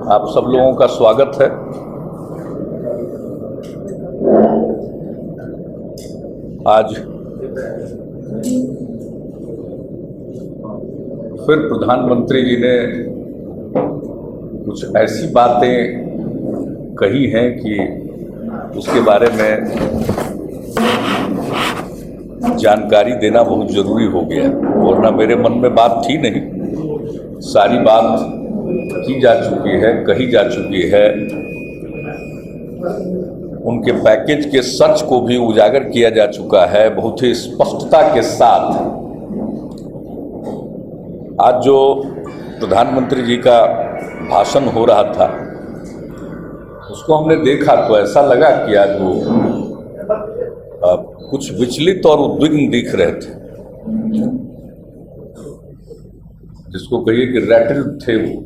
आप सब लोगों का स्वागत है। आज फिर प्रधानमंत्री जी ने कुछ ऐसी बातें कही हैं कि उसके बारे में जानकारी देना बहुत ज़रूरी हो गया, वरना मेरे मन में बात थी नहीं। सारी बात की जा चुकी है, कही जा चुकी है। उनके पैकेज के सच को भी उजागर किया जा चुका है बहुत ही स्पष्टता के साथ। आज जो प्रधानमंत्री जी का भाषण हो रहा था उसको हमने देखा तो ऐसा लगा कि आज वो कुछ विचलित और उद्विग्न दिख रहे थे, जिसको कहिए कि रैटल्ड थे वो।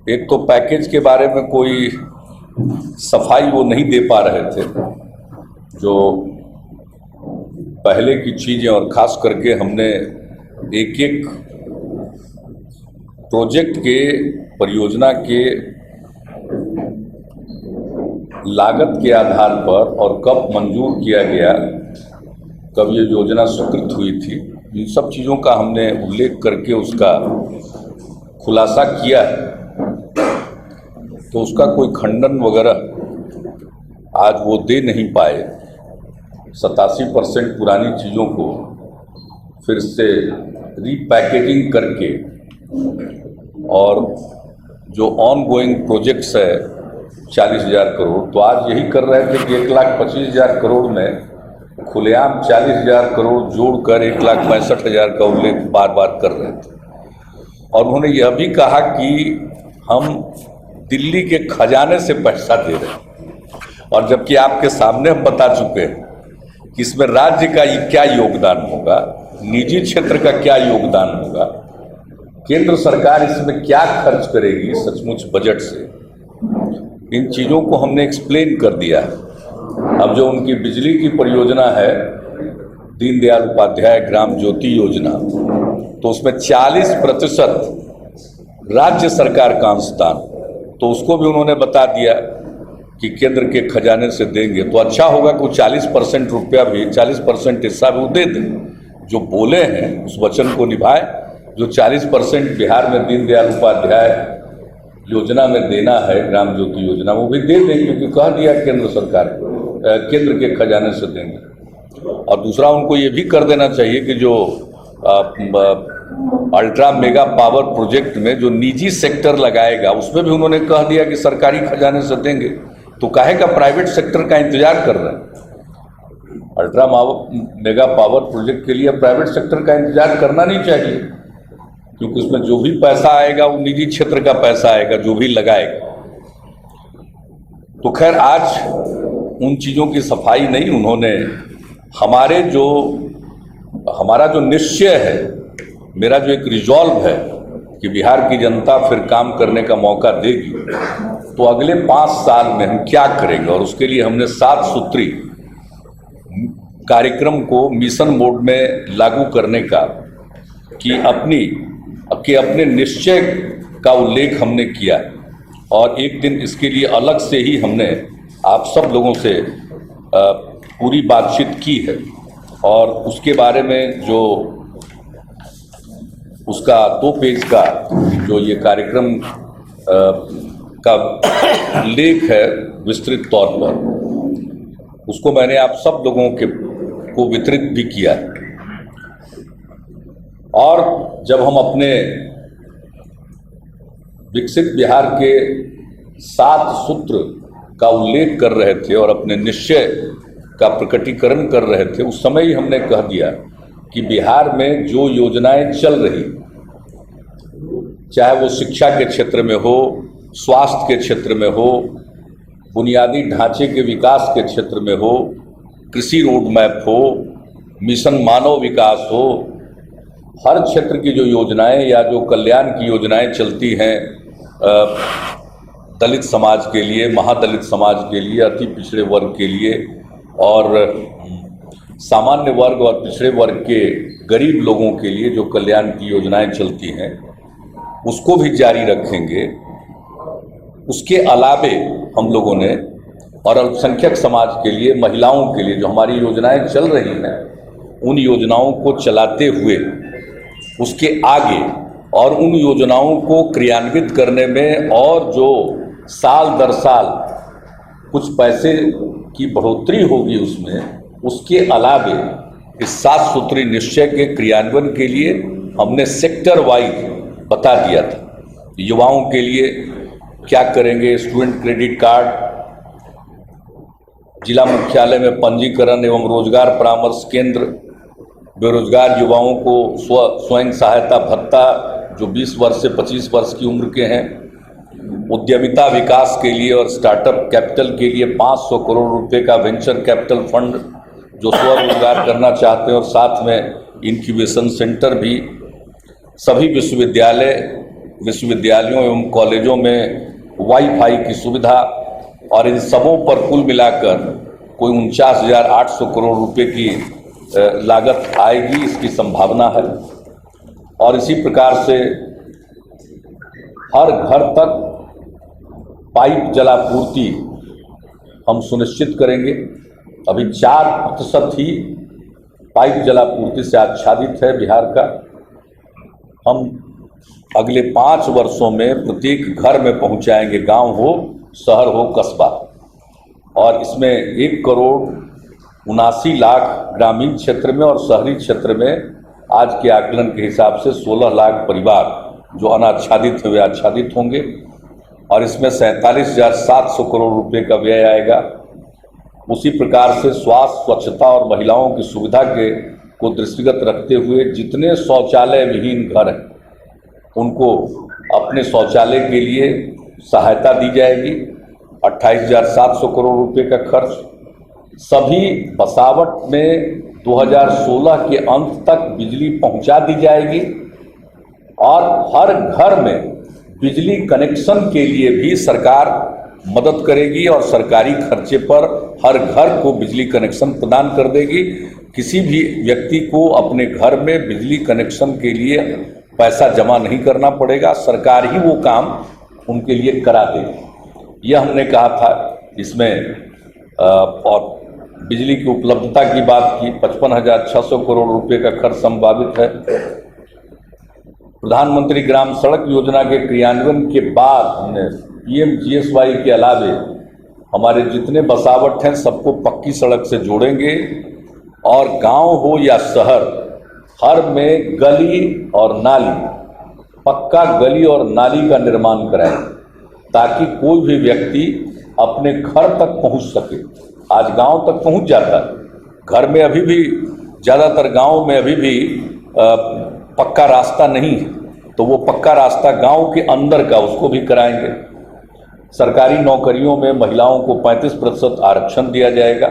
एक तो पैकेज के बारे में कोई सफाई वो नहीं दे पा रहे थे, जो पहले की चीज़ें, और ख़ास करके हमने एक एक प्रोजेक्ट के, परियोजना के लागत के आधार पर और कब मंजूर किया गया, कब ये योजना स्वीकृत हुई थी, इन सब चीज़ों का हमने उल्लेख करके उसका खुलासा किया है। तो उसका कोई खंडन वगैरह आज वो दे नहीं पाए। 87% पुरानी चीज़ों को फिर से रीपैकेजिंग करके, और जो ऑन गोइंग प्रोजेक्ट्स है 40,000 करोड़, तो आज यही कर रहे थे कि 1,25,000 करोड़ में खुलेआम 40,000 करोड़ जोड़कर 1,65,000 का उल्लेख बार बार कर रहे थे। और उन्होंने यह भी कहा कि हम दिल्ली के खजाने से पैसा दे रहे हैं, और जबकि आपके सामने हम बता चुके हैं कि इसमें राज्य का क्या योगदान होगा, निजी क्षेत्र का क्या योगदान होगा, केंद्र सरकार इसमें क्या खर्च करेगी सचमुच बजट से। इन चीज़ों को हमने एक्सप्लेन कर दिया है। अब जो उनकी बिजली की परियोजना है, दीनदयाल उपाध्याय ग्राम ज्योति योजना, तो उसमें 40% राज्य सरकार का अंशदान, तो उसको भी उन्होंने बता दिया कि केंद्र के खजाने से देंगे। तो अच्छा होगा कि 40% रुपया भी, 40% हिस्सा भी वो दे दें। जो बोले हैं उस वचन को निभाए। जो 40% बिहार में दीनदयाल उपाध्याय योजना में देना है, ग्राम ज्योति योजना, वो भी दे दें, क्योंकि कह दिया केंद्र सरकार को, केंद्र के खजाने से देंगे। और दूसरा, उनको ये भी कर देना चाहिए कि जो अल्ट्रा मेगा पावर प्रोजेक्ट में जो निजी सेक्टर लगाएगा, उसमें भी उन्होंने कह दिया कि सरकारी खजाने से देंगे। तो काहे का प्राइवेट सेक्टर का इंतजार कर रहे हैं? अल्ट्रा मेगा पावर प्रोजेक्ट के लिए प्राइवेट सेक्टर का इंतजार करना नहीं चाहिए, क्योंकि उसमें जो भी पैसा आएगा वो निजी क्षेत्र का पैसा आएगा, जो भी लगाएगा। तो खैर, आज उन चीज़ों की सफाई नहीं, उन्होंने हमारा जो निश्चय है, मेरा जो एक रिजॉल्व है कि बिहार की जनता फिर काम करने का मौका देगी, तो अगले 5 साल में हम क्या करेंगे, और उसके लिए हमने 7 सूत्री कार्यक्रम को मिशन मोड में लागू करने का कि अपने निश्चय का उल्लेख हमने किया। और एक दिन इसके लिए अलग से ही हमने आप सब लोगों से पूरी बातचीत की है, और उसके बारे में जो उसका 2 पेज का जो ये कार्यक्रम का लेख है विस्तृत तौर पर, उसको मैंने आप सब लोगों को वितरित भी किया है। और जब हम अपने विकसित बिहार के 7 सूत्र का उल्लेख कर रहे थे और अपने निश्चय का प्रकटीकरण कर रहे थे, उस समय ही हमने कह दिया कि बिहार में जो योजनाएं चल रही, चाहे वो शिक्षा के क्षेत्र में हो, स्वास्थ्य के क्षेत्र में हो, बुनियादी ढांचे के विकास के क्षेत्र में हो, कृषि रोड मैप हो, मिशन मानव विकास हो, हर क्षेत्र की जो योजनाएं या जो कल्याण की योजनाएं चलती हैं दलित समाज के लिए, महादलित समाज के लिए, अति पिछड़े वर्ग के लिए, और सामान्य वर्ग और पिछड़े वर्ग के गरीब लोगों के लिए जो कल्याण की योजनाएं चलती हैं, उसको भी जारी रखेंगे। उसके अलावे हम लोगों ने और अल्पसंख्यक समाज के लिए, महिलाओं के लिए जो हमारी योजनाएं चल रही हैं, उन योजनाओं को चलाते हुए उसके आगे और उन योजनाओं को क्रियान्वित करने में और जो साल दर साल कुछ पैसे की बढ़ोतरी होगी उसमें, उसके अलावे इस 7 सूत्री निश्चय के क्रियान्वयन के लिए हमने सेक्टर वाइज बता दिया था। युवाओं के लिए क्या करेंगे, स्टूडेंट क्रेडिट कार्ड, जिला मुख्यालय में पंजीकरण एवं रोजगार परामर्श केंद्र, बेरोजगार युवाओं को स्वयं सहायता भत्ता जो 20 वर्ष से 25 वर्ष की उम्र के हैं, उद्यमिता विकास के लिए और स्टार्टअप कैपिटल के लिए 500 करोड़ रुपए का वेंचर कैपिटल फंड जो स्वरोजगार करना चाहते हैं, और साथ में इंक्यूबेशन सेंटर भी सभी विश्वविद्यालयों एवं कॉलेजों में वाईफाई की सुविधा, और इन सबों पर कुल मिलाकर कोई 49,800 करोड़ रुपए की लागत आएगी, इसकी संभावना है। और इसी प्रकार से हर घर तक पाइप जलापूर्ति हम सुनिश्चित करेंगे। अभी 4% ही पाइप जलापूर्ति से आच्छादित है बिहार का। हम अगले 5 वर्षों में प्रत्येक घर में पहुंचाएंगे, गांव हो, शहर हो, कस्बा। और इसमें 1,79,00,000 ग्रामीण क्षेत्र में और शहरी क्षेत्र में आज के आकलन के हिसाब से 16 लाख परिवार जो अनाच्छादित है वे आच्छादित होंगे। और इसमें 47,700 करोड़ रुपए का व्यय आएगा। उसी प्रकार से स्वास्थ्य, स्वच्छता और महिलाओं की सुविधा को दृष्टिगत रखते हुए जितने शौचालय विहीन घर हैं उनको अपने शौचालय के लिए सहायता दी जाएगी। 28,700 करोड़ रुपए का खर्च। सभी बसावट में 2016 के अंत तक बिजली पहुंचा दी जाएगी और हर घर में बिजली कनेक्शन के लिए भी सरकार मदद करेगी और सरकारी खर्चे पर हर घर को बिजली कनेक्शन प्रदान कर देगी। किसी भी व्यक्ति को अपने घर में बिजली कनेक्शन के लिए पैसा जमा नहीं करना पड़ेगा, सरकार ही वो काम उनके लिए करा देगी। यह हमने कहा था इसमें। और बिजली की उपलब्धता की बात की, 55,600 करोड़ रुपए का खर्च संभावित है। प्रधानमंत्री ग्राम सड़क योजना के क्रियान्वयन के बाद हमने PMGSY के अलावे हमारे जितने बसावट हैं सबको पक्की सड़क से जोड़ेंगे और गांव हो या शहर, हर में गली और नाली, पक्का गली और नाली का निर्माण कराएं ताकि कोई भी व्यक्ति अपने घर तक पहुंच सके। आज गांव तक पहुंच जाता है, घर में अभी भी ज़्यादातर गांव में अभी भी पक्का रास्ता नहीं है, तो वो पक्का रास्ता गांव के अंदर का उसको भी कराएंगे। सरकारी नौकरियों में महिलाओं को 35% आरक्षण दिया जाएगा।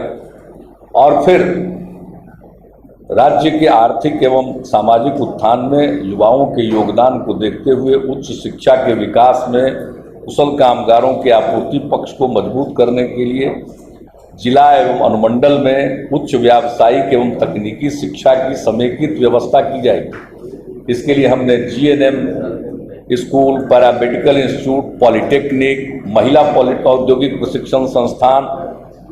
और फिर राज्य के आर्थिक एवं सामाजिक उत्थान में युवाओं के योगदान को देखते हुए उच्च शिक्षा के विकास में कुशल कामगारों के आपूर्ति पक्ष को मजबूत करने के लिए जिला एवं अनुमंडल में उच्च व्यावसायिक एवं तकनीकी शिक्षा की समेकित व्यवस्था की जाएगी। इसके लिए हमने GNM school, paramedical institute, polytechnic, महिला औद्योगिक प्रशिक्षण संस्थान,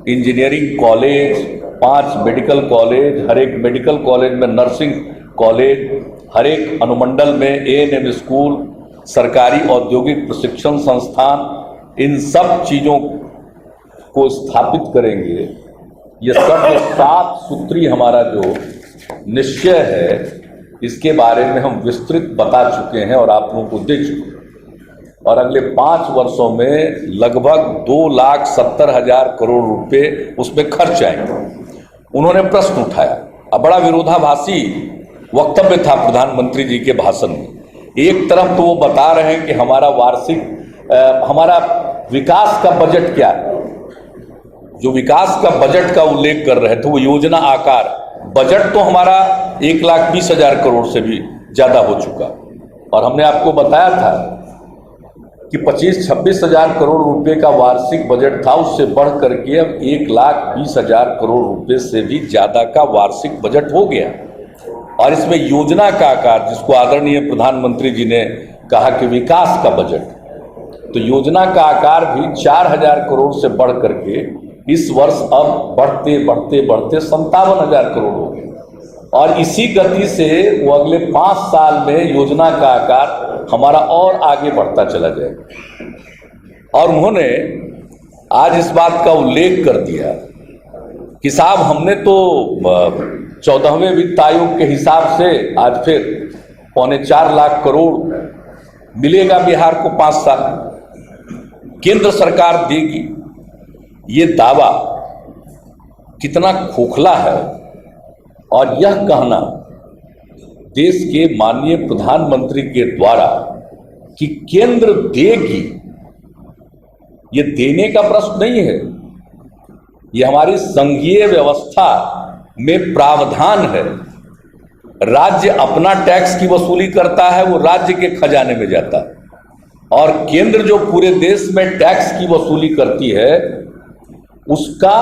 इंजीनियरिंग कॉलेज, 5 मेडिकल कॉलेज, हर एक मेडिकल कॉलेज में नर्सिंग कॉलेज, हर एक अनुमंडल में ANM स्कूल, सरकारी औद्योगिक प्रशिक्षण संस्थान, इन सब चीज़ों को स्थापित करेंगे। ये सब 7 सूत्री हमारा जो निश्चय है इसके बारे में हम विस्तृत बता चुके हैं और आप लोगों को दे चुके हैं। और अगले 5 वर्षों में लगभग 2,70,000 करोड़ रुपए उसमें खर्च आएंगे। उन्होंने प्रश्न उठाया, अब बड़ा विरोधाभासी वक्तव्य था प्रधानमंत्री जी के भाषण में। एक तरफ तो वो बता रहे हैं कि हमारा हमारा विकास का बजट क्या है, जो विकास का बजट का उल्लेख कर रहे थे वो योजना आकार बजट तो हमारा 1,20,000 करोड़ से भी ज़्यादा हो चुका। और हमने आपको बताया था कि 25-26,000 करोड़ रुपए का वार्षिक बजट था, उससे बढ़ करके अब 1,20,000 करोड़ रुपए से भी ज़्यादा का वार्षिक बजट हो गया। और इसमें योजना का आकार, जिसको आदरणीय प्रधानमंत्री जी ने कहा कि विकास का बजट, तो योजना का आकार भी 4000 करोड़ से बढ़ करके इस वर्ष अब बढ़ते बढ़ते बढ़ते 57,000 करोड़ हो गए। और इसी गति से वो अगले 5 साल में योजना का आकार हमारा और आगे बढ़ता चला जाएगा। और उन्होंने आज इस बात का उल्लेख कर दिया कि साहब हमने तो 14वें वित्त आयोग के हिसाब से आज फिर 4.25 लाख करोड़ मिलेगा बिहार को 5 साल, केंद्र सरकार देगी। ये दावा कितना खोखला है। और यह कहना देश के माननीय प्रधानमंत्री के द्वारा कि केंद्र देगी, ये देने का प्रश्न नहीं है, ये हमारी संघीय व्यवस्था में प्रावधान है। राज्य अपना टैक्स की वसूली करता है, वो राज्य के खजाने में जाता है, और केंद्र जो पूरे देश में टैक्स की वसूली करती है उसका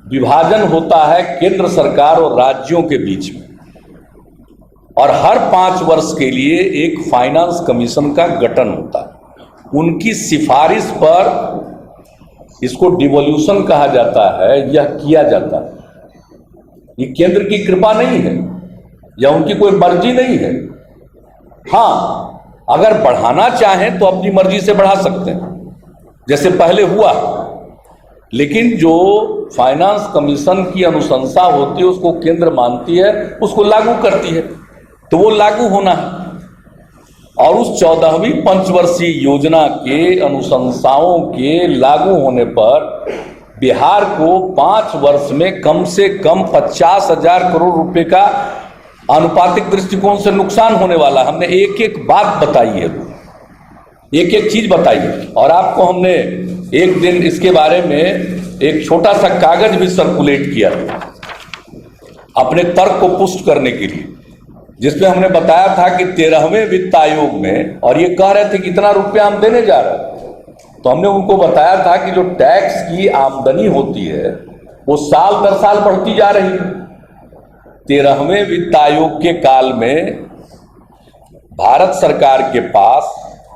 विभाजन होता है केंद्र सरकार और राज्यों के बीच में। और हर 5 वर्ष के लिए एक फाइनेंस कमीशन का गठन होता है, उनकी सिफारिश पर, इसको डिवोल्यूशन कहा जाता है, यह किया जाता है। ये केंद्र की कृपा नहीं है या उनकी कोई मर्जी नहीं है। हाँ, अगर बढ़ाना चाहें तो अपनी मर्जी से बढ़ा सकते हैं, जैसे पहले हुआ। लेकिन जो फाइनेंस कमीशन की अनुशंसा होती है उसको केंद्र मानती है, उसको लागू करती है, तो वो लागू होना है। और उस 14वीं पंचवर्षीय योजना के अनुशंसाओं के लागू होने पर बिहार को 5 वर्ष में कम से कम 50,000 करोड़ रुपए का आनुपातिक दृष्टिकोण से नुकसान होने वाला। हमने एक एक बात बताई है, एक एक चीज बताई है। और आपको हमने एक दिन इसके बारे में एक छोटा सा कागज भी सर्कुलेट किया अपने तर्क को पुष्ट करने के लिए, जिसमें हमने बताया था कि 13वें वित्त आयोग में, और ये कह रहे थे कि इतना रुपया हम देने जा रहे हैं, तो हमने उनको बताया था कि जो टैक्स की आमदनी होती है वो साल दर साल बढ़ती जा रही है। 13वें वित्त आयोग के काल में भारत सरकार के पास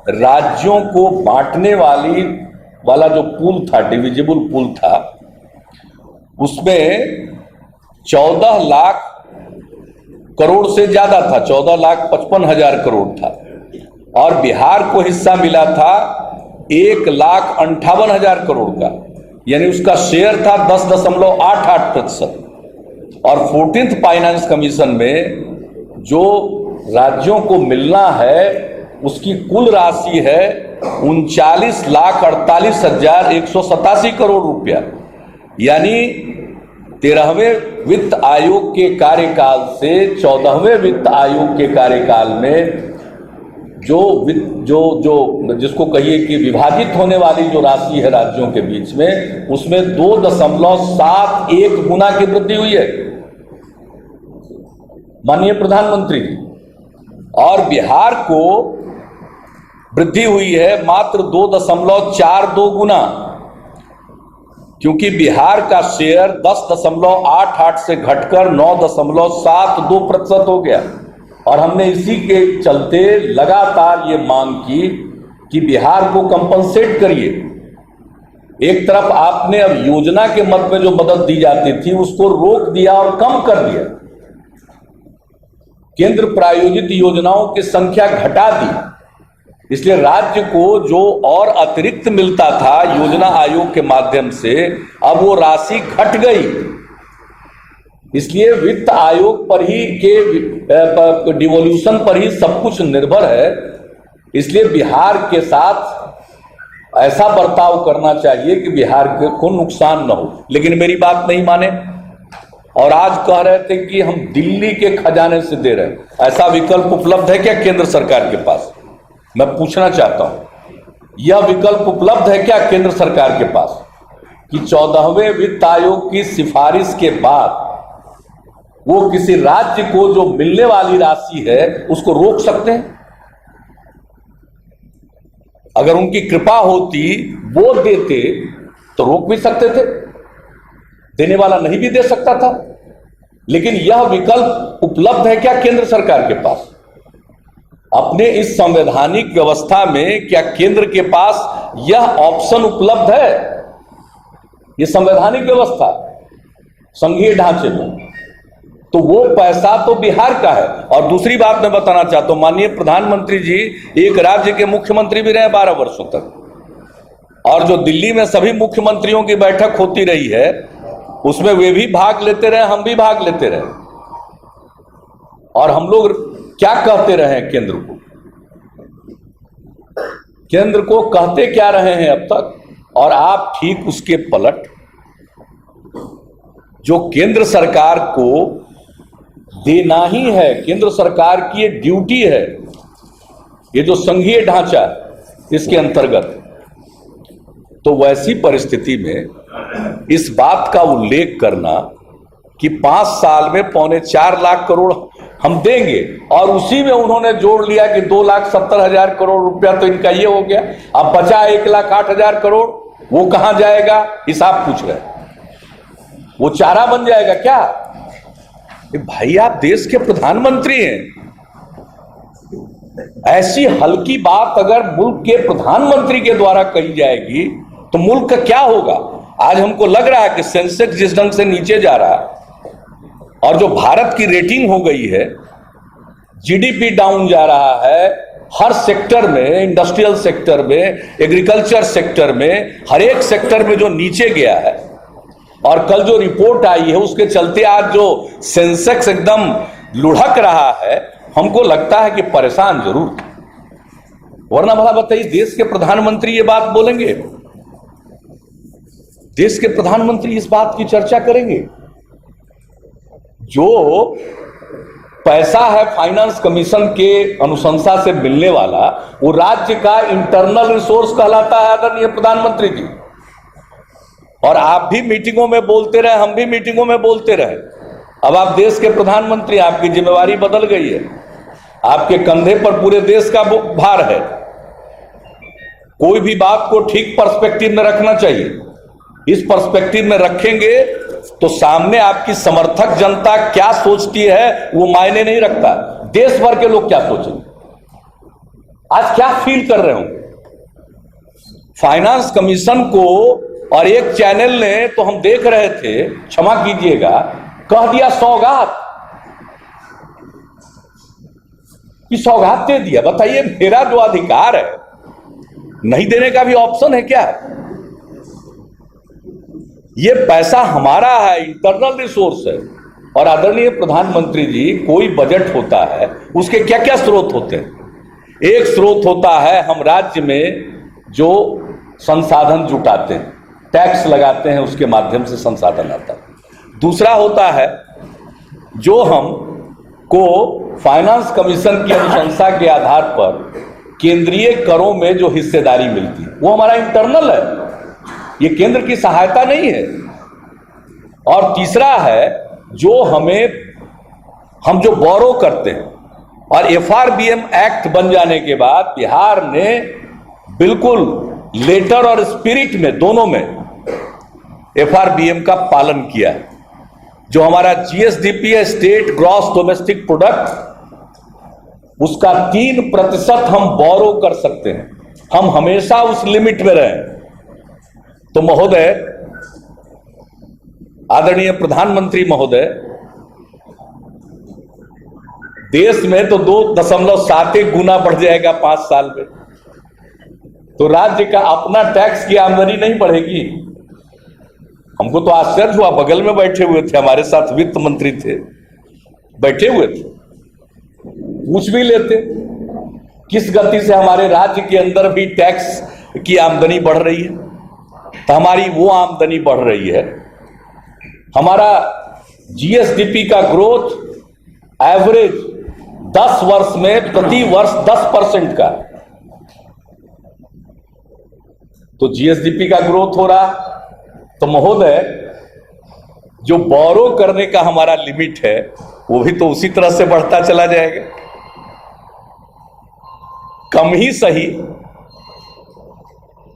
राज्यों को बांटने वाला जो पूल था, डिविजिबल पूल था, उसमें 14 लाख करोड़ से ज्यादा था, 14,55,000 करोड़ था। और बिहार को हिस्सा मिला था 1,58,000 करोड़ का, यानी उसका शेयर था 10.88%। और 14th फाइनेंस कमीशन में जो राज्यों को मिलना है उसकी कुल राशि है 39,48,187 करोड़ रुपया। यानी 13वें वित्त आयोग के कार्यकाल से 14वें वित्त आयोग के कार्यकाल में जो जिसको कहिए कि विभाजित होने वाली जो राशि है राज्यों के बीच में, उसमें 2.71 गुना की वृद्धि हुई है माननीय प्रधानमंत्री जी। और बिहार को वृद्धि हुई है मात्र 2.42 गुना, क्योंकि बिहार का शेयर 10.88 से घटकर 9.72% हो गया। और हमने इसी के चलते लगातार ये मांग की कि बिहार को कंपनसेट करिए। एक तरफ आपने अब योजना के मद में जो मदद दी जाती थी उसको रोक दिया और कम कर दिया, केंद्र प्रायोजित योजनाओं की संख्या घटा दी, इसलिए राज्य को जो और अतिरिक्त मिलता था योजना आयोग के माध्यम से अब वो राशि घट गई। इसलिए वित्त आयोग पर ही के डिवोल्यूशन पर ही सब कुछ निर्भर है। इसलिए बिहार के साथ ऐसा बर्ताव करना चाहिए कि बिहार को नुकसान न हो। लेकिन मेरी बात नहीं माने और आज कह रहे थे कि हम दिल्ली के खजाने से दे रहे हैं। ऐसा विकल्प उपलब्ध है क्या केंद्र सरकार के पास? मैं पूछना चाहता हूं, यह विकल्प उपलब्ध है क्या केंद्र सरकार के पास कि 14वें वित्त आयोग की सिफारिश के बाद वो किसी राज्य को जो मिलने वाली राशि है उसको रोक सकते हैं? अगर उनकी कृपा होती, वो देते तो रोक भी सकते थे, देने वाला नहीं भी दे सकता था। लेकिन यह विकल्प उपलब्ध है क्या केंद्र सरकार के पास? अपने इस संवैधानिक व्यवस्था में क्या केंद्र के पास यह ऑप्शन उपलब्ध है? यह संवैधानिक व्यवस्था संघीय ढांचे में, तो वो पैसा तो बिहार का है। और दूसरी बात मैं बताना चाहता हूं, माननीय प्रधानमंत्री जी एक राज्य के मुख्यमंत्री भी रहे 12 वर्षों तक, और जो दिल्ली में सभी मुख्यमंत्रियों की बैठक होती रही है उसमें वे भी भाग लेते रहे, हम भी भाग लेते रहे। और हम लोग क्या कहते रहे केंद्र को? केंद्र को कहते क्या रहे हैं अब तक? और आप ठीक उसके पलट जो केंद्र सरकार को देना ही है, केंद्र सरकार की ये ड्यूटी है, ये जो संघीय ढांचा इसके अंतर्गत, तो वैसी परिस्थिति में इस बात का उल्लेख करना कि 5 साल में 4.25 लाख करोड़ हम देंगे, और उसी में उन्होंने जोड़ लिया कि 2,70,000 करोड़ रुपया तो इनका ये हो गया, अब बचा 1,08,000 करोड़, वो कहां जाएगा हिसाब पूछ रहे हैं। वो चारा बन जाएगा क्या? भाई आप देश के प्रधानमंत्री हैं, ऐसी हल्की बात अगर मुल्क के प्रधानमंत्री के द्वारा कही जाएगी तो मुल्क का क्या होगा? आज हमको लग रहा है कि सेंसेक्स जिस ढंग से नीचे जा रहा है और जो भारत की रेटिंग हो गई है, जीडीपी डाउन जा रहा है हर सेक्टर में, इंडस्ट्रियल सेक्टर में, एग्रीकल्चर सेक्टर में, हर एक सेक्टर में जो नीचे गया है, और कल जो रिपोर्ट आई है उसके चलते आज जो सेंसेक्स एकदम लुढ़क रहा है, हमको लगता है कि परेशान जरूर, वरना भला बताइए देश के प्रधानमंत्री ये बात बोलेंगे? देश के प्रधानमंत्री इस बात की चर्चा करेंगे? जो पैसा है फाइनेंस कमीशन के अनुशंसा से मिलने वाला, वो राज्य का इंटरनल रिसोर्स कहलाता है आदरणीय प्रधानमंत्री जी। और आप भी मीटिंगों में बोलते रहे, हम भी मीटिंगों में बोलते रहे। अब आप देश के प्रधानमंत्री, आपकी जिम्मेवारी बदल गई है, आपके कंधे पर पूरे देश का भार है। कोई भी बात को ठीक पर्सपेक्टिव में रखना चाहिए। इस पर्सपेक्टिव में रखेंगे तो सामने आपकी समर्थक जनता क्या सोचती है वो मायने नहीं रखता, देश भर के लोग क्या सोचेंगे, आज क्या फील कर रहे होंगे। फाइनेंस कमीशन को और एक चैनल ने तो हम देख रहे थे, क्षमा कीजिएगा, कह दिया सौगात, कि सौगात दे दिया। बताइए मेरा जो अधिकार है, नहीं देने का भी ऑप्शन है क्या? ये पैसा हमारा है, इंटरनल रिसोर्स है। और आदरणीय प्रधानमंत्री जी, कोई बजट होता है उसके क्या क्या स्रोत होते हैं? एक स्रोत होता है हम राज्य में जो संसाधन जुटाते हैं, टैक्स लगाते हैं, उसके माध्यम से संसाधन आता है। दूसरा होता है जो हम को फाइनेंस कमीशन की अनुशंसा के आधार पर केंद्रीय करों में जो हिस्सेदारी मिलती है, वो हमारा इंटरनल है, ये केंद्र की सहायता नहीं है। और तीसरा है जो हम जो बोरो करते हैं, और एफआरबीएम एक्ट बन जाने के बाद बिहार ने बिल्कुल लेटर और स्पिरिट में, दोनों में एफआरबीएम का पालन किया है। जो हमारा जीएसडीपी है, स्टेट ग्रॉस डोमेस्टिक प्रोडक्ट, उसका 3% हम बोरो कर सकते हैं, हम हमेशा उस लिमिट में रहें। तो महोदय, आदरणीय प्रधानमंत्री महोदय, देश में तो 2.71 गुना बढ़ जाएगा 5 साल में, तो राज्य का अपना टैक्स की आमदनी नहीं बढ़ेगी। हमको तो आश्चर्य हुआ, बगल में बैठे हुए थे, हमारे साथ वित्त मंत्री थे, बैठे हुए थे, पूछ भी लेते किस गति से हमारे राज्य के अंदर भी टैक्स की आमदनी बढ़ रही है। तो हमारी वो आमदनी बढ़ रही है, हमारा जीएसडीपी का ग्रोथ एवरेज 10 वर्ष में प्रति वर्ष 10% का, तो जीएसडीपी का ग्रोथ हो रहा। तो महोदय, जो बोरो करने का हमारा लिमिट है वो भी तो उसी तरह से बढ़ता चला जाएगा, कम ही सही।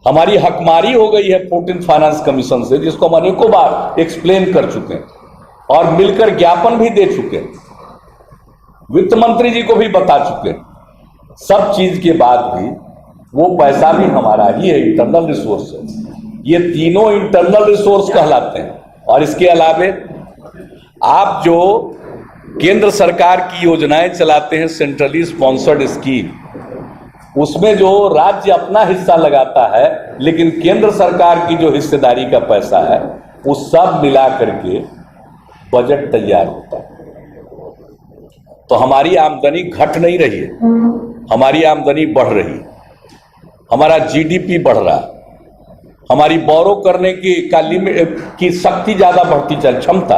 हमारी हकमारी हो गई है 14th फाइनेंस कमीशन से, जिसको हम अनेकों बार एक्सप्लेन कर चुके हैं और मिलकर ज्ञापन भी दे चुके हैं, वित्त मंत्री जी को भी बता चुके हैं। सब चीज के बाद भी वो पैसा भी हमारा ही है, इंटरनल रिसोर्स है। ये तीनों इंटरनल रिसोर्स कहलाते हैं। और इसके अलावे आप जो केंद्र सरकार की योजनाएं चलाते हैं, सेंट्रली स्पॉन्सर्ड स्कीम, उसमें जो राज्य अपना हिस्सा लगाता है, लेकिन केंद्र सरकार की जो हिस्सेदारी का पैसा है वो सब मिला करके बजट तैयार होता है। तो हमारी आमदनी घट नहीं रही है, हमारी आमदनी बढ़ रही है, हमारा जीडीपी बढ़ रहा है, हमारी बोरो करने की शक्ति ज्यादा बढ़ती चल, क्षमता।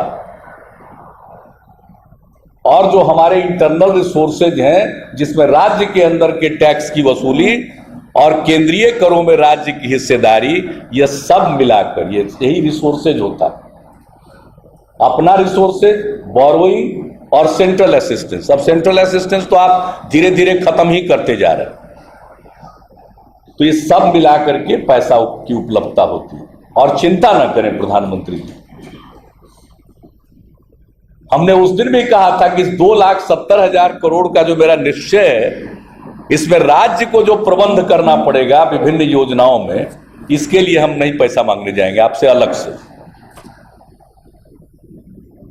और जो हमारे इंटरनल रिसोर्सेज हैं, जिसमें राज्य के अंदर के टैक्स की वसूली और केंद्रीय करों में राज्य की हिस्सेदारी, यह सब मिलाकर यही रिसोर्सेज होता है। अपना रिसोर्सेज, बोरोइंग और सेंट्रल असिस्टेंस। अब सेंट्रल असिस्टेंस तो आप धीरे धीरे खत्म ही करते जा रहे हैं। तो ये सब मिलाकर के पैसा की उपलब्धता होती है। और चिंता न करें प्रधानमंत्री जी, हमने उस दिन भी कहा था कि 2,70,000 करोड़ का जो मेरा निश्चय है, इसमें राज्य को जो प्रबंध करना पड़ेगा विभिन्न योजनाओं में, इसके लिए हम नहीं पैसा मांगने जाएंगे आपसे अलग से।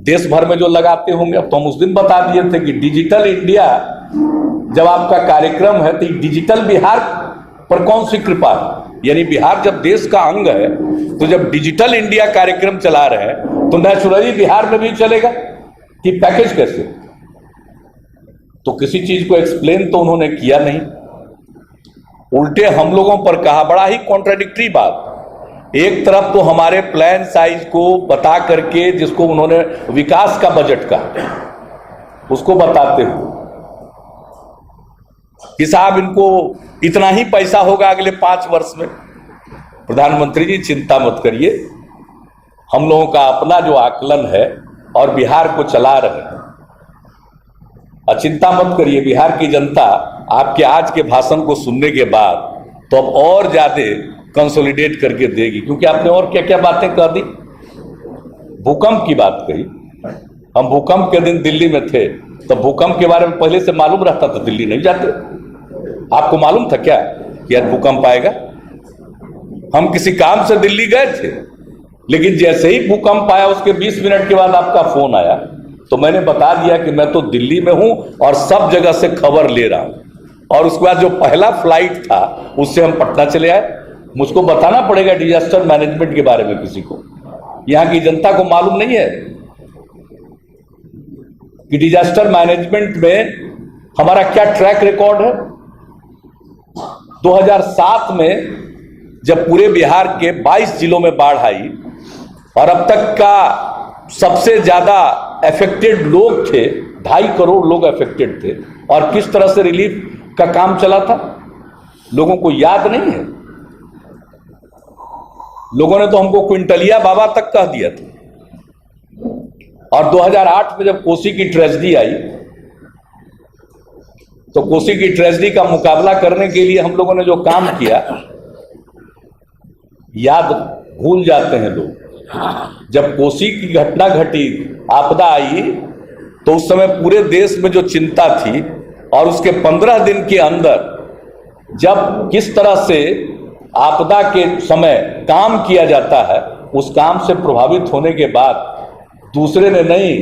देश भर में जो लगाते होंगे, अब तो हम उस दिन बता दिए थे कि डिजिटल इंडिया जब आपका कार्यक्रम है, तो डिजिटल बिहार पर कौन सी कृपा है? यानी बिहार जब देश का अंग है, तो जब डिजिटल इंडिया कार्यक्रम चला रहे हैं, तो नेचुरली बिहार में भी चलेगा कि पैकेज कैसे? तो किसी चीज को एक्सप्लेन तो उन्होंने किया नहीं, उल्टे हम लोगों पर कहा। बड़ा ही कॉन्ट्राडिक्टरी बात। एक तरफ तो हमारे प्लान साइज को बता करके, जिसको उन्होंने विकास का बजट कहा, उसको बताते हुए कि साहब इनको इतना ही पैसा होगा अगले 5 वर्ष में। प्रधानमंत्री जी चिंता मत करिए, हम लोगों का अपना जो आकलन है और बिहार को चला रहे हैं। और चिंता मत करिए, बिहार की जनता आपके आज के भाषण को सुनने के बाद तो अब और ज्यादा कंसोलिडेट करके देगी, क्योंकि आपने और क्या क्या बातें कह दी। भूकंप की बात कही, हम भूकंप के दिन दिल्ली में थे, तो भूकंप के बारे में पहले से मालूम रहता तो दिल्ली नहीं जाते। आपको मालूम था क्या कि आज भूकंप आएगा? हम किसी काम से दिल्ली गए थे, लेकिन जैसे ही भूकंप आया उसके 20 मिनट के बाद आपका फोन आया, तो मैंने बता दिया कि मैं तो दिल्ली में हूं और सब जगह से खबर ले रहा हूं। और उसके बाद जो पहला फ्लाइट था उससे हम पटना चले आए। मुझको बताना पड़ेगा डिजास्टर मैनेजमेंट के बारे में किसी को। यहां की जनता को मालूम नहीं है कि डिजास्टर मैनेजमेंट में हमारा क्या ट्रैक रिकॉर्ड है। 2007 में जब पूरे बिहार के 22 जिलों में बाढ़ आई और अब तक का सबसे ज्यादा अफेक्टेड लोग थे, 2.5 करोड़ लोग अफेक्टेड थे, और किस तरह से रिलीफ का काम चला था लोगों को याद नहीं है। लोगों ने तो हमको क्विंटलिया बाबा तक कह दिया था। और 2008 में जब कोसी की ट्रेजेडी आई, तो कोसी की ट्रेजेडी का मुकाबला करने के लिए हम लोगों ने जो काम किया, याद भूल जाते हैं लोग। जब कोसी की घटना घटी, आपदा आई, तो उस समय पूरे देश में जो चिंता थी, और उसके 15 दिन के अंदर जब किस तरह से आपदा के समय काम किया जाता है, उस काम से प्रभावित होने के बाद दूसरे ने नहीं,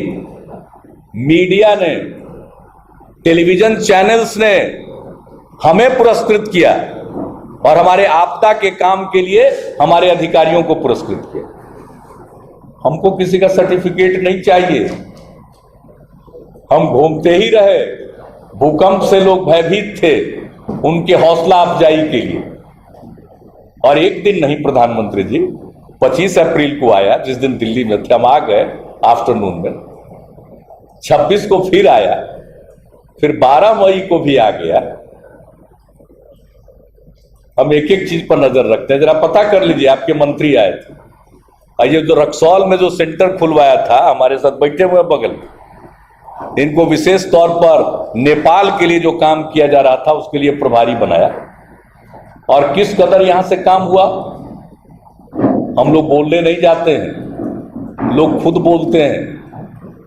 मीडिया ने, टेलीविजन चैनल्स ने हमें पुरस्कृत किया और हमारे आपदा के काम के लिए हमारे अधिकारियों को पुरस्कृत किया। हमको किसी का सर्टिफिकेट नहीं चाहिए, हम घूमते ही रहे। भूकंप से लोग भयभीत थे, उनके हौसला अफजाई के लिए। और एक दिन नहीं प्रधानमंत्री जी, 25 अप्रैल को आया, जिस दिन दिल्ली में थे, हम आ गए आफ्टरनून में। 26 को फिर आया, फिर 12 मई को भी आ गया। हम एक एक चीज पर नजर रखते हैं। जरा पता कर लीजिए, आपके मंत्री आए थे, ये जो रक्सौल में जो सेंटर खुलवाया था, हमारे साथ बैठे हुए बगल में, इनको विशेष तौर पर नेपाल के लिए जो काम किया जा रहा था उसके लिए प्रभारी बनाया। और किस कदर यहां से काम हुआ, हम लोग बोलने नहीं जाते हैं, लोग खुद बोलते हैं।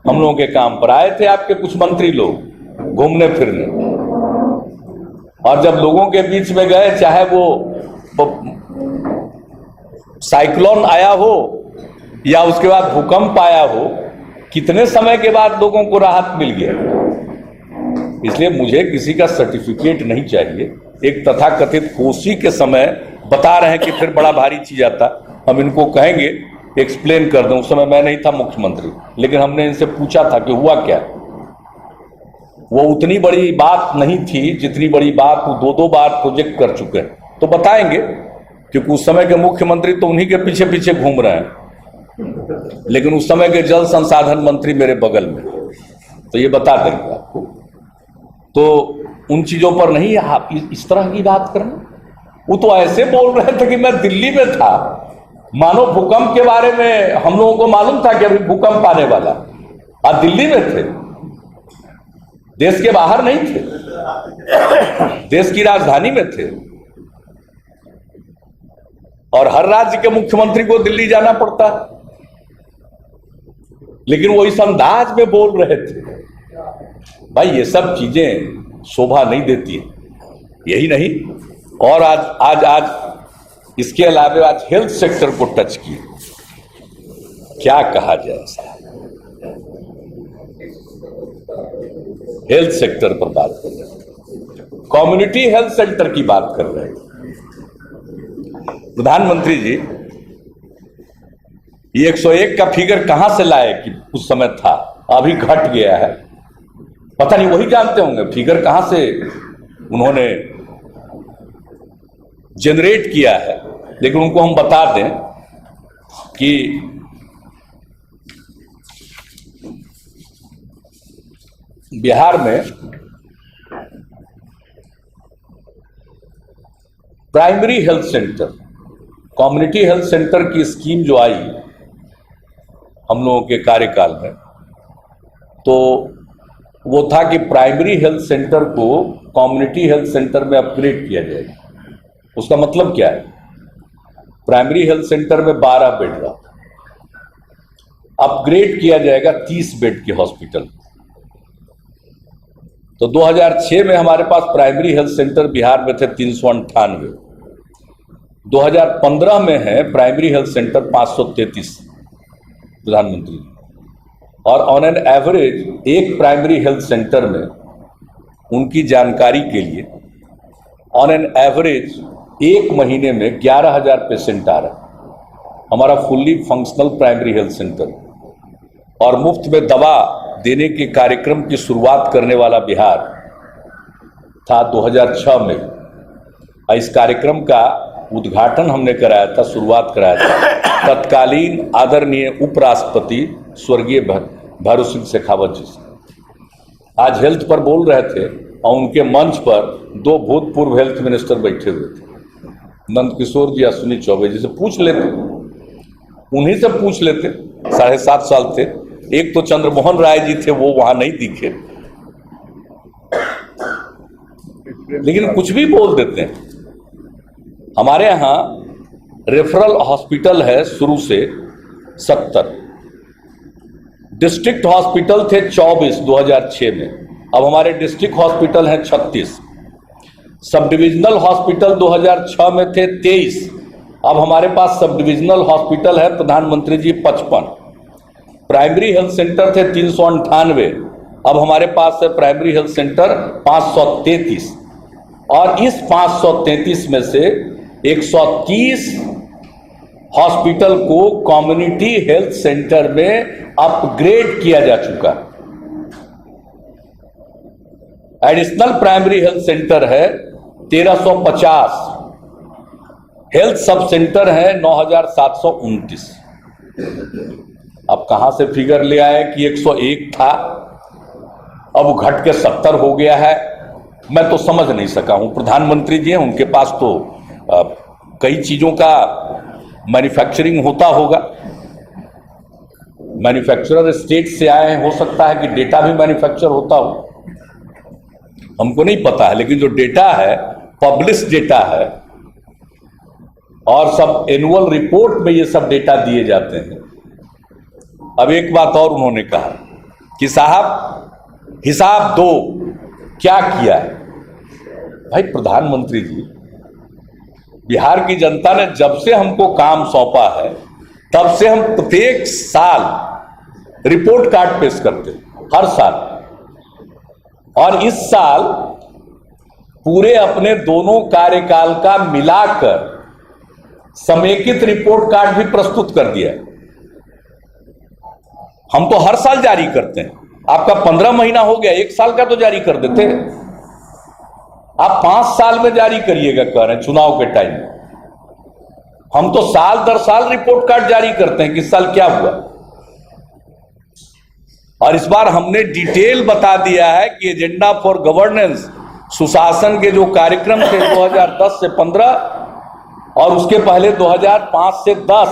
हम लोगों के काम पर आए थे आपके कुछ मंत्री लोग घूमने फिरने, और जब लोगों के बीच में गए, चाहे वो साइक्लोन आया हो या उसके बाद भूकंप आया हो, कितने समय के बाद लोगों को राहत मिल गया। इसलिए मुझे किसी का सर्टिफिकेट नहीं चाहिए। एक तथाकथित कोसी के समय बता रहे हैं कि फिर बड़ा भारी चीज आता, हम इनको कहेंगे एक्सप्लेन कर दें। उस समय मैं नहीं था मुख्यमंत्री, लेकिन हमने इनसे पूछा था कि हुआ क्या। वो उतनी बड़ी बात नहीं थी जितनी बड़ी बात वो 2-2 बार प्रोजेक्ट कर चुके हैं, तो बताएंगे, क्योंकि उस समय के मुख्यमंत्री तो उन्हीं के पीछे पीछे घूम रहे हैं, लेकिन उस समय के जल संसाधन मंत्री मेरे बगल में, तो ये बता देंगे आपको। तो उन चीजों पर नहीं आप इस तरह की बात करना। वो तो ऐसे बोल रहे थे कि मैं दिल्ली में था, मानो भूकंप के बारे में हम लोगों को मालूम था कि अभी भूकंप आने वाला। आप दिल्ली में थे, देश के बाहर नहीं थे, देश की राजधानी में थे। और हर राज्य के मुख्यमंत्री को दिल्ली जाना पड़ता, लेकिन वो इस अंदाज में बोल रहे थे। भाई ये सब चीजें शोभा नहीं देती है। यही नहीं, और आज इसके अलावा आज हेल्थ सेक्टर को टच किए, क्या कहा जाए साहब। हेल्थ सेक्टर पर बात कर रहे हैं, कम्युनिटी हेल्थ सेंटर की बात कर रहे हैं। प्रधानमंत्री जी, ये 101 का फिगर कहां से लाए कि उस समय था, अभी घट गया है। पता नहीं, वही जानते होंगे फिगर कहां से उन्होंने जनरेट किया है। लेकिन उनको हम बता दें कि बिहार में primary health centre, community health centre की स्कीम जो आई हम लोगों के कार्यकाल में, तो वो था कि प्राइमरी हेल्थ सेंटर को कम्युनिटी हेल्थ सेंटर में अपग्रेड किया जाएगा। उसका मतलब क्या है? प्राइमरी हेल्थ सेंटर में 12 बेड रहा, अपग्रेड किया जाएगा 30 बेड के हॉस्पिटल। तो 2006 में हमारे पास प्राइमरी हेल्थ सेंटर बिहार में थे 398, 2015 में है प्राइमरी हेल्थ सेंटर 533 प्रधानमंत्री। और ऑन एन एवरेज एक प्राइमरी हेल्थ सेंटर में, उनकी जानकारी के लिए, ऑन एन एवरेज एक महीने में 11,000 पेशेंट आ रहा है। हमारा fully functional primary health centre और मुफ्त में दवा देने के कार्यक्रम की शुरुआत करने वाला बिहार था 2006 में। इस कार्यक्रम का उद्घाटन हमने कराया था, शुरुआत कराया था तत्कालीन आदरणीय उपराष्ट्रपति स्वर्गीय भैरव सिंह शेखावत जी से। आज हेल्थ पर बोल रहे थे और उनके मंच पर 2 भूतपूर्व हेल्थ मिनिस्टर बैठे हुए थे, नंद किशोर जी, अश्विनी चौबे जी से पूछ लेते, उन्हीं से पूछ लेते। 7.5 साल थे। एक तो चंद्रमोहन राय जी थे, वो वहां नहीं दिखे, लेकिन कुछ भी बोल देते हैं। हमारे यहां रेफरल हॉस्पिटल है शुरू से 70, डिस्ट्रिक्ट हॉस्पिटल थे 24 2006 में, अब हमारे डिस्ट्रिक्ट हॉस्पिटल हैं 36। सब डिविजनल हॉस्पिटल 2006 में थे 23, अब हमारे पास सब डिविजनल हॉस्पिटल है प्रधानमंत्री जी 55। प्राइमरी हेल्थ सेंटर थे 398, अब हमारे पास है प्राइमरी हेल्थ सेंटर 533। और इस 533 में से 130 हॉस्पिटल को कम्युनिटी हेल्थ सेंटर में अपग्रेड किया जा चुका। एडिशनल प्राइमरी हेल्थ सेंटर है 1350, हेल्थ सब सेंटर है 9,729। अब कहां से फिगर ले आए कि 101 था, अब घट के 70 हो गया है, मैं तो समझ नहीं सका हूं। प्रधानमंत्री जी हैं, उनके पास तो कई चीजों का मैन्युफैक्चरिंग होता होगा, मैन्युफैक्चरर स्टेट से आए हैं, हो सकता है कि डेटा भी मैन्युफैक्चर होता हो, हमको नहीं पता है। लेकिन जो डेटा है पब्लिश डेटा है, और सब एनुअल रिपोर्ट में ये सब डेटा दिए जाते हैं। अब एक बात और उन्होंने कहा कि साहब हिसाब दो, क्या किया है। भाई प्रधानमंत्री जी, बिहार की जनता ने जब से हमको काम सौंपा है तब से हम प्रत्येक साल रिपोर्ट कार्ड पेश करते हैं, हर साल। और इस साल पूरे अपने दोनों कार्यकाल का मिलाकर समेकित रिपोर्ट कार्ड भी प्रस्तुत कर दिया। हम तो हर साल जारी करते हैं, आपका 15 महीना हो गया, 1 साल का तो जारी कर देते हैं। आप 5 साल में जारी करिएगा कह रहे हैं चुनाव के टाइम में। हम तो साल दर साल रिपोर्ट कार्ड जारी करते हैं कि इस साल क्या हुआ। और इस बार हमने डिटेल बता दिया है कि एजेंडा फॉर गवर्नेंस, सुशासन के जो कार्यक्रम थे 2010 से 15 और उसके पहले 2005 से 10,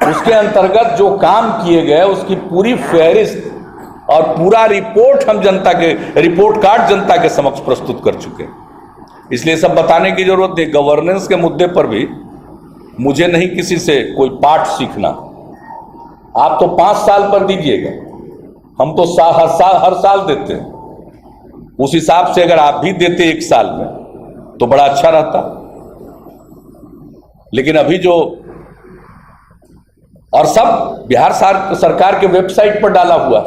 उसके अंतर्गत जो काम किए गए उसकी पूरी फहरिस्त और पूरा रिपोर्ट हम रिपोर्ट कार्ड जनता के समक्ष प्रस्तुत कर चुके हैं। इसलिए सब बताने की जरूरत है। गवर्नेंस के मुद्दे पर भी मुझे नहीं किसी से कोई पाठ सीखना। आप तो 5 साल पर दीजिएगा, हम तो हर साल देते हैं। उस हिसाब से अगर आप भी देते 1 साल में तो बड़ा अच्छा रहता। लेकिन अभी जो, और सब बिहार सरकार के वेबसाइट पर डाला हुआ,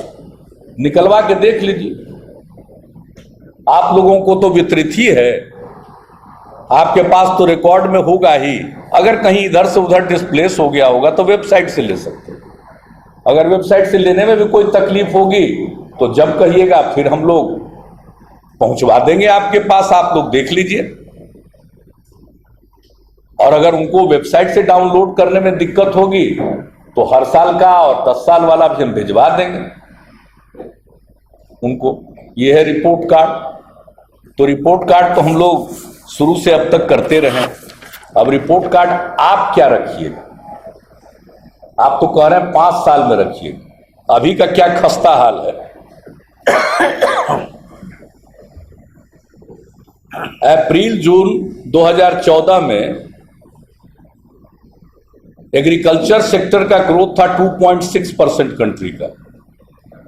निकलवा के देख लीजिए। आप लोगों को तो वितरित ही है, आपके पास तो रिकॉर्ड में होगा ही। अगर कहीं इधर से उधर डिस्प्लेस हो गया होगा तो वेबसाइट से ले सकते हैं। अगर वेबसाइट से लेने में भी कोई तकलीफ होगी तो जब कहिएगा फिर हम लोग पहुंचवा देंगे आपके पास, आप लोग देख लीजिए। और अगर उनको वेबसाइट से डाउनलोड करने में दिक्कत होगी तो हर साल का और 10 साल वाला भी हम भिजवा देंगे उनको। ये है रिपोर्ट कार्ड। तो रिपोर्ट कार्ड तो हम लोग शुरू से अब तक करते रहे। अब रिपोर्ट कार्ड आप क्या रखिएगा? आप तो कह रहे हैं 5 साल में रखिएगा। अभी का क्या खस्ता हाल है। अप्रैल जून 2014 में एग्रीकल्चर सेक्टर का ग्रोथ था 2.6% कंट्री का,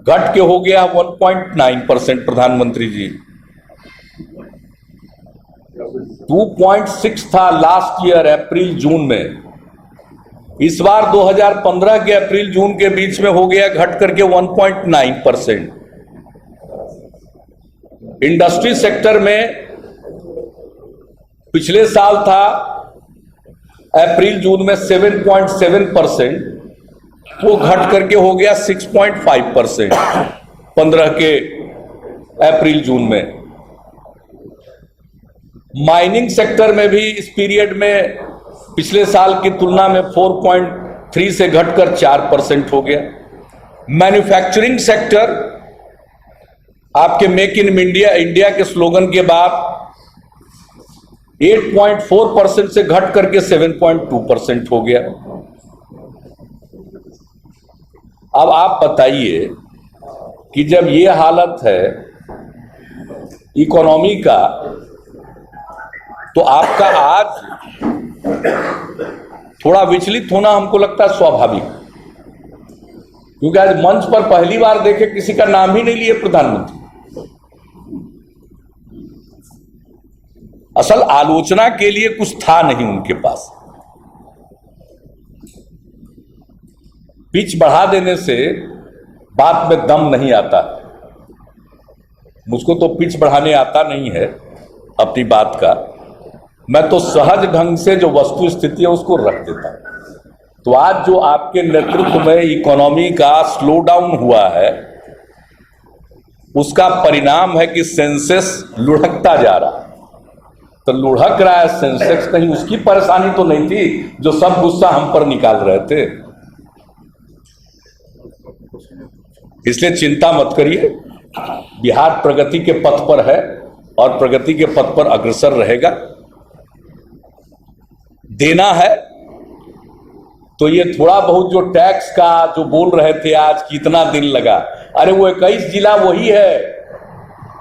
घट के हो गया 1.9%। प्रधानमंत्री जी 2.6 था लास्ट ईयर अप्रैल जून में। इस बार 2015 के अप्रैल जून के बीच में हो गया घट करके 1.9%। इंडस्ट्री सेक्टर में पिछले साल था अप्रैल जून में 7.7%, वो घट करके हो गया 6.5% 15 के अप्रैल जून में। माइनिंग सेक्टर में भी इस पीरियड में पिछले साल की तुलना में 4.3 से घटकर 4% हो गया। मैन्युफैक्चरिंग सेक्टर आपके मेक इन इंडिया के स्लोगन के बाद 8.4% से घट करके 7.2% हो गया। अब आप बताइए कि जब ये हालत है इकोनॉमी का, तो आपका आज थोड़ा विचलित होना हमको लगता है स्वाभाविक, क्योंकि आज मंच पर पहली बार देखे किसी का नाम ही नहीं लिए प्रधानमंत्री। असल आलोचना के लिए कुछ था नहीं उनके पास। पिच बढ़ा देने से बात में दम नहीं आता। मुझको तो पिच बढ़ाने आता नहीं है अपनी बात का। मैं तो सहज ढंग से जो वस्तु स्थिति है उसको रख देता हूं। तो आज जो आपके नेतृत्व में इकोनॉमी का स्लो डाउन हुआ है, उसका परिणाम है कि सेंसेक्स लुढ़कता जा रहा है। तो लुढ़क रहा है सेंसेक्स, कहीं उसकी परेशानी तो नहीं थी जो सब गुस्सा हम पर निकाल रहे थे। इसलिए चिंता मत करिए, बिहार प्रगति के पथ पर है और प्रगति के पथ पर अग्रसर रहेगा। देना है तो ये थोड़ा बहुत जो टैक्स का जो बोल रहे थे आज कितना दिन लगा, अरे वो 21 जिला वही है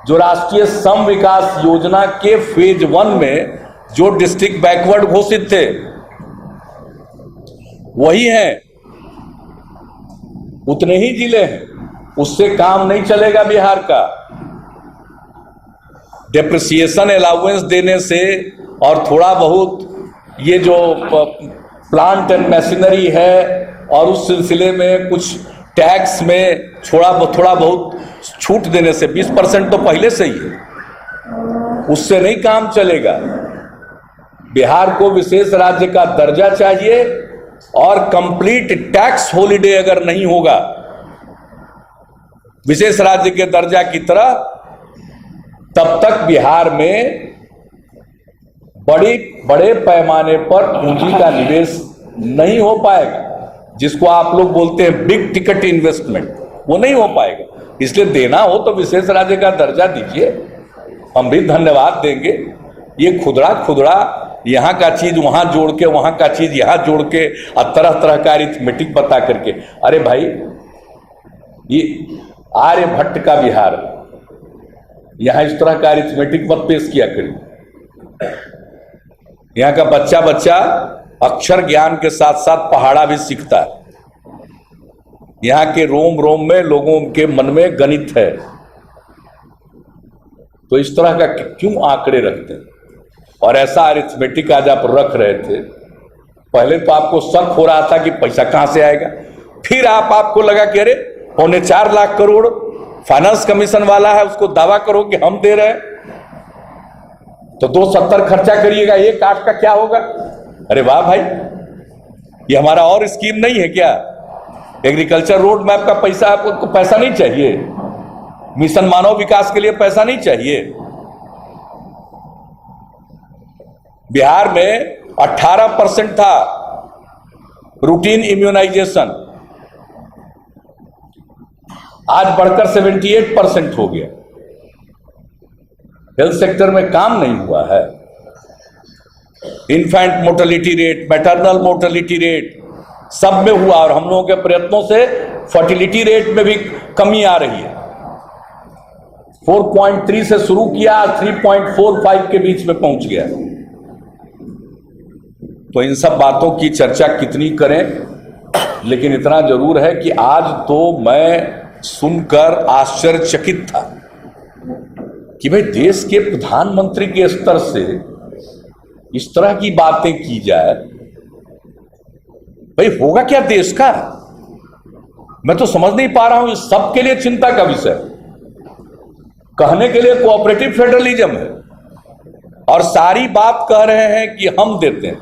जो राष्ट्रीय सम विकास योजना के फेज 1 में जो डिस्ट्रिक्ट बैकवर्ड घोषित थे वही हैं, उतने ही जिले हैं। उससे काम नहीं चलेगा बिहार का। डेप्रिसिएशन अलाउंस देने से और थोड़ा बहुत ये जो प्लांट एंड मशीनरी है और उस सिलसिले में कुछ टैक्स में थोड़ा बहुत छूट देने से 20% तो पहले से ही है, उससे नहीं काम चलेगा। बिहार को विशेष राज्य का दर्जा चाहिए और कंप्लीट टैक्स हॉलिडे अगर नहीं होगा विशेष राज्य के दर्जा की तरह, तब तक बिहार में बड़े पैमाने पर पूंजी का निवेश नहीं हो पाएगा, जिसको आप लोग बोलते हैं बिग टिकट इन्वेस्टमेंट, वो नहीं हो पाएगा। इसलिए देना हो तो विशेष राज्य का दर्जा दीजिए, हम भी धन्यवाद देंगे। ये खुदरा यहाँ का चीज वहां जोड़ के, वहां का चीज यहाँ जोड़ के और तरह तरह का अरिथमेटिक बता करके, अरे भाई ये आर्यभट्ट का बिहार, यहाँ इस तरह का अरिथमेटिक मत पेश किया करिए। यहाँ का बच्चा अक्षर ज्ञान के साथ साथ पहाड़ा भी सीखता है। यहाँ के रोम रोम में लोगों के मन में गणित है, तो इस तरह का क्यों आंकड़े रखते हैं? और ऐसा अरिथमेटिक आज आप रख रहे थे, पहले तो आपको शक हो रहा था कि पैसा कहां से आएगा, फिर आपको लगा कि अरे 4.25 लाख करोड़ फाइनेंस कमीशन वाला है, उसको दावा करो कि हम दे रहे हैं, तो 270 खर्चा करिएगा, 1.8 का क्या होगा? अरे वाह भाई, ये हमारा और स्कीम नहीं है क्या? एग्रीकल्चर रोड मैप का पैसा, आपको पैसा नहीं चाहिए? मिशन मानव विकास के लिए पैसा नहीं चाहिए? बिहार में 18% था रूटीन इम्यूनाइजेशन, आज बढ़कर 78% हो गया। हेल्थ सेक्टर में काम नहीं हुआ है। Infant mortality rate, maternal mortality rate सब में हुआ, और हम लोगों के प्रयत्नों से फर्टिलिटी रेट में भी कमी आ रही है। 4.3 से शुरू किया, 3.45 के बीच में पहुंच गया। तो इन सब बातों की चर्चा कितनी करें, लेकिन इतना जरूर है कि आज तो मैं सुनकर आश्चर्यचकित था कि भाई देश के प्रधानमंत्री के स्तर से इस तरह की बातें की जाए। भाई होगा क्या देश का? मैं तो समझ नहीं पा रहा हूं। इस सबके लिए चिंता का विषय, कहने के लिए कोऑपरेटिव फेडरलिज्म है और सारी बात कह रहे हैं कि हम देते हैं।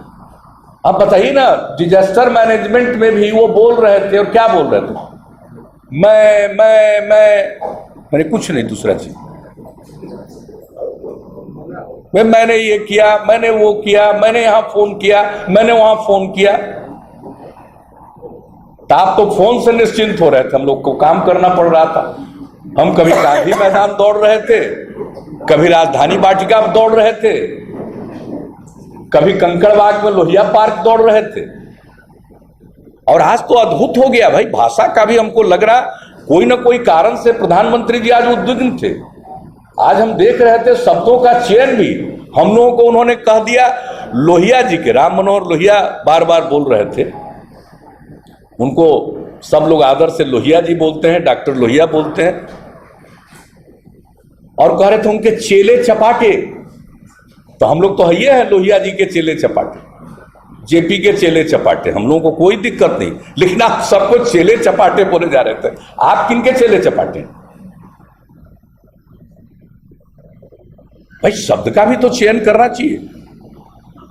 अब बताइए ना, डिजास्टर मैनेजमेंट में भी वो बोल रहे थे, और क्या बोल रहे थे? मैंने कुछ नहीं, दूसरा चीज, मैंने ये किया, मैंने वो किया, मैंने यहां फोन किया, मैंने वहां फोन किया। तो आप तो फोन से निश्चिंत हो रहे थे, हम लोग को काम करना पड़ रहा था। हम कभी गांधी मैदान दौड़ रहे थे, कभी राजधानी वाटिका में दौड़ रहे थे, कभी कंकड़बाग में लोहिया पार्क दौड़ रहे थे। और आज तो अद्भुत हो गया भाई, भाषा का भी हमको लग रहा कोई ना कोई कारण से प्रधानमंत्री जी आज उद्विग्न थे। आज हम देख रहे थे शब्दों का चयन भी हम लोगों को उन्होंने कह दिया। लोहिया जी के, राम मनोहर लोहिया बार बार बोल रहे थे, उनको सब लोग आदर से लोहिया जी बोलते हैं, डॉक्टर लोहिया बोलते हैं, और कह रहे थे उनके चेले चपाटे। तो हम लोग तो है, ये है लोहिया जी के चेले चपाटे, जेपी के चेले चपाटे, हम लोगों को कोई दिक्कत नहीं। लेकिन आप सबको चेले चपाटे बोले जा रहे थे। आप किनके चेले चपाटे? भाई शब्द का भी तो चयन करना चाहिए।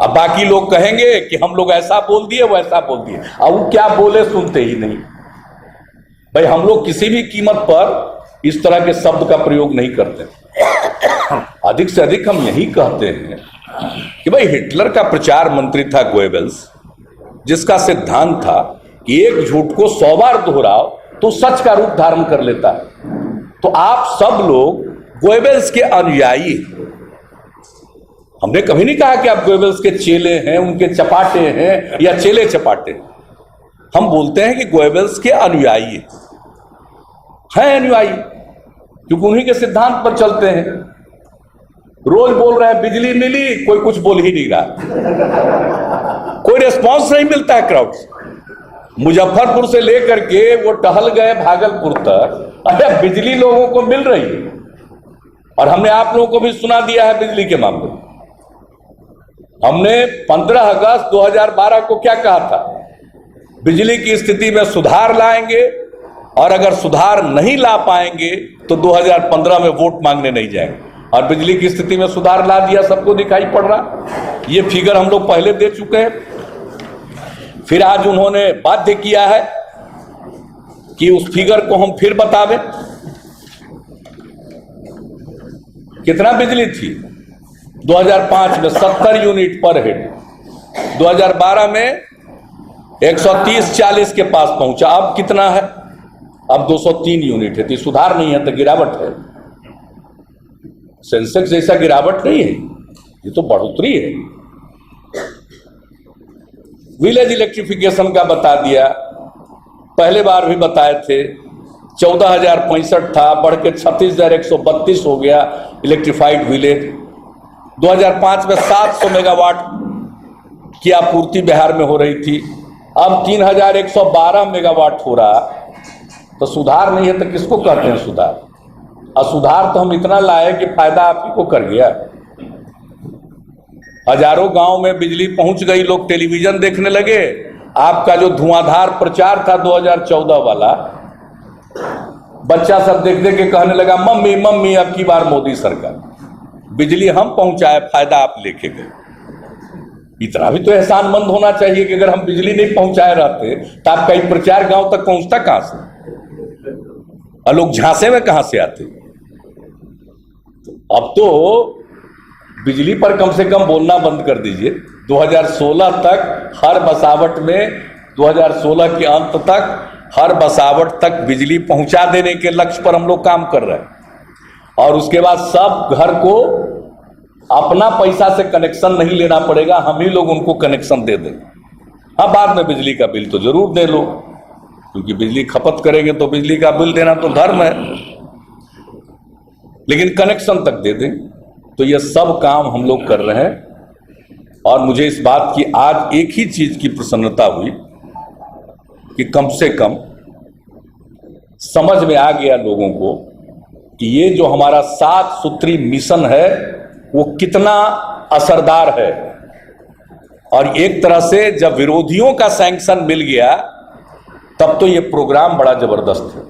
अब बाकी लोग कहेंगे कि हम लोग ऐसा बोल दिए, वैसा बोल दिए, अब वो क्या बोले सुनते ही नहीं। भाई हम लोग किसी भी कीमत पर इस तरह के शब्द का प्रयोग नहीं करते। अधिक से अधिक हम यही कहते हैं कि भाई हिटलर का प्रचार मंत्री था गोएबल्स, जिसका सिद्धांत था कि एक झूठ को 100 बार दोहराओ तो सच का रूप धारण कर लेता है। तो आप सब लोग गोएबल्स के अनुयायी हैं। हमने कभी नहीं कहा कि आप गोएबल्स के चेले हैं, उनके चपाटे हैं या चेले चपाटे। हम बोलते हैं कि गोएबल्स के अनुयायी हैं, अनुयायी, क्योंकि उन्हीं के सिद्धांत पर चलते हैं। रोज बोल रहे हैं बिजली मिली, कोई कुछ बोल ही नहीं रहा, कोई रिस्पॉन्स नहीं मिलता है क्राउड से। मुजफ्फरपुर से लेकर के वो टहल गए भागलपुर तक, अरे बिजली लोगों को मिल रही है, और हमने आप लोगों को भी सुना दिया है बिजली के मामले में। हमने 15 अगस्त 2012 को क्या कहा था? बिजली की स्थिति में सुधार लाएंगे, और अगर सुधार नहीं ला पाएंगे तो 2015 में वोट मांगने नहीं जाएंगे। और बिजली की स्थिति में सुधार ला दिया, सबको दिखाई पड़ रहा। ये फिगर हम लोग पहले दे चुके हैं। फिर आज उन्होंने बाध्य किया है कि उस फिगर को हम फिर बता दें। कितना बिजली थी 2005 में? 70 यूनिट पर हेड। 2012 में 130-40 के पास पहुंचा। अब कितना है? अब 203 यूनिट है। तो सुधार नहीं है, तो गिरावट है। सेंसेक्स जैसा गिरावट नहीं है, ये तो बढ़ोतरी है। विलेज इलेक्ट्रिफिकेशन का बता दिया, पहले बार भी बताए थे। 14,065 था, बढ़ के 36,132 हो गया इलेक्ट्रीफाइड विलेज। 2005 में 700 मेगावाट की आपूर्ति बिहार में हो रही थी, अब 3,112 मेगावाट हो रहा। तो सुधार नहीं है तो किसको कहते हैं सुधार? और सुधार तो हम इतना लाए कि फायदा आप ही को कर गया। हजारों गांव में बिजली पहुंच गई, लोग टेलीविजन देखने लगे। आपका जो धुआंधार प्रचार था 2014 वाला, बच्चा सब देख देख के कहने लगा मम्मी मम्मी अब की बार मोदी सरकार। बिजली हम पहुंचाए, फायदा आप लेके गए। इतना भी तो एहसानमंद होना चाहिए कि अगर हम बिजली नहीं पहुंचाए रहते तो आपका ये प्रचार गांव तक पहुंचता कहां से, और लोग झांसे में कहां से आते? अब तो बिजली पर कम से कम बोलना बंद कर दीजिए। 2016 तक हर बसावट में, 2016 के अंत तक हर बसावट तक बिजली पहुंचा देने के लक्ष्य पर हम लोग काम कर रहे हैं। और उसके बाद सब घर को अपना पैसा से कनेक्शन नहीं लेना पड़ेगा, हम ही लोग उनको कनेक्शन दे देंगे। हाँ, बाद में बिजली का बिल तो जरूर दे लो, क्योंकि बिजली खपत करेंगे तो बिजली का बिल देना तो धर्म है, लेकिन कनेक्शन तक दे दें। तो ये सब काम हम लोग कर रहे हैं। और मुझे इस बात की आज एक ही चीज की प्रसन्नता हुई कि कम से कम समझ में आ गया लोगों को कि ये जो हमारा 7 सूत्री मिशन है वो कितना असरदार है। और एक तरह से जब विरोधियों का सैंक्शन मिल गया तब तो ये प्रोग्राम बड़ा जबरदस्त है।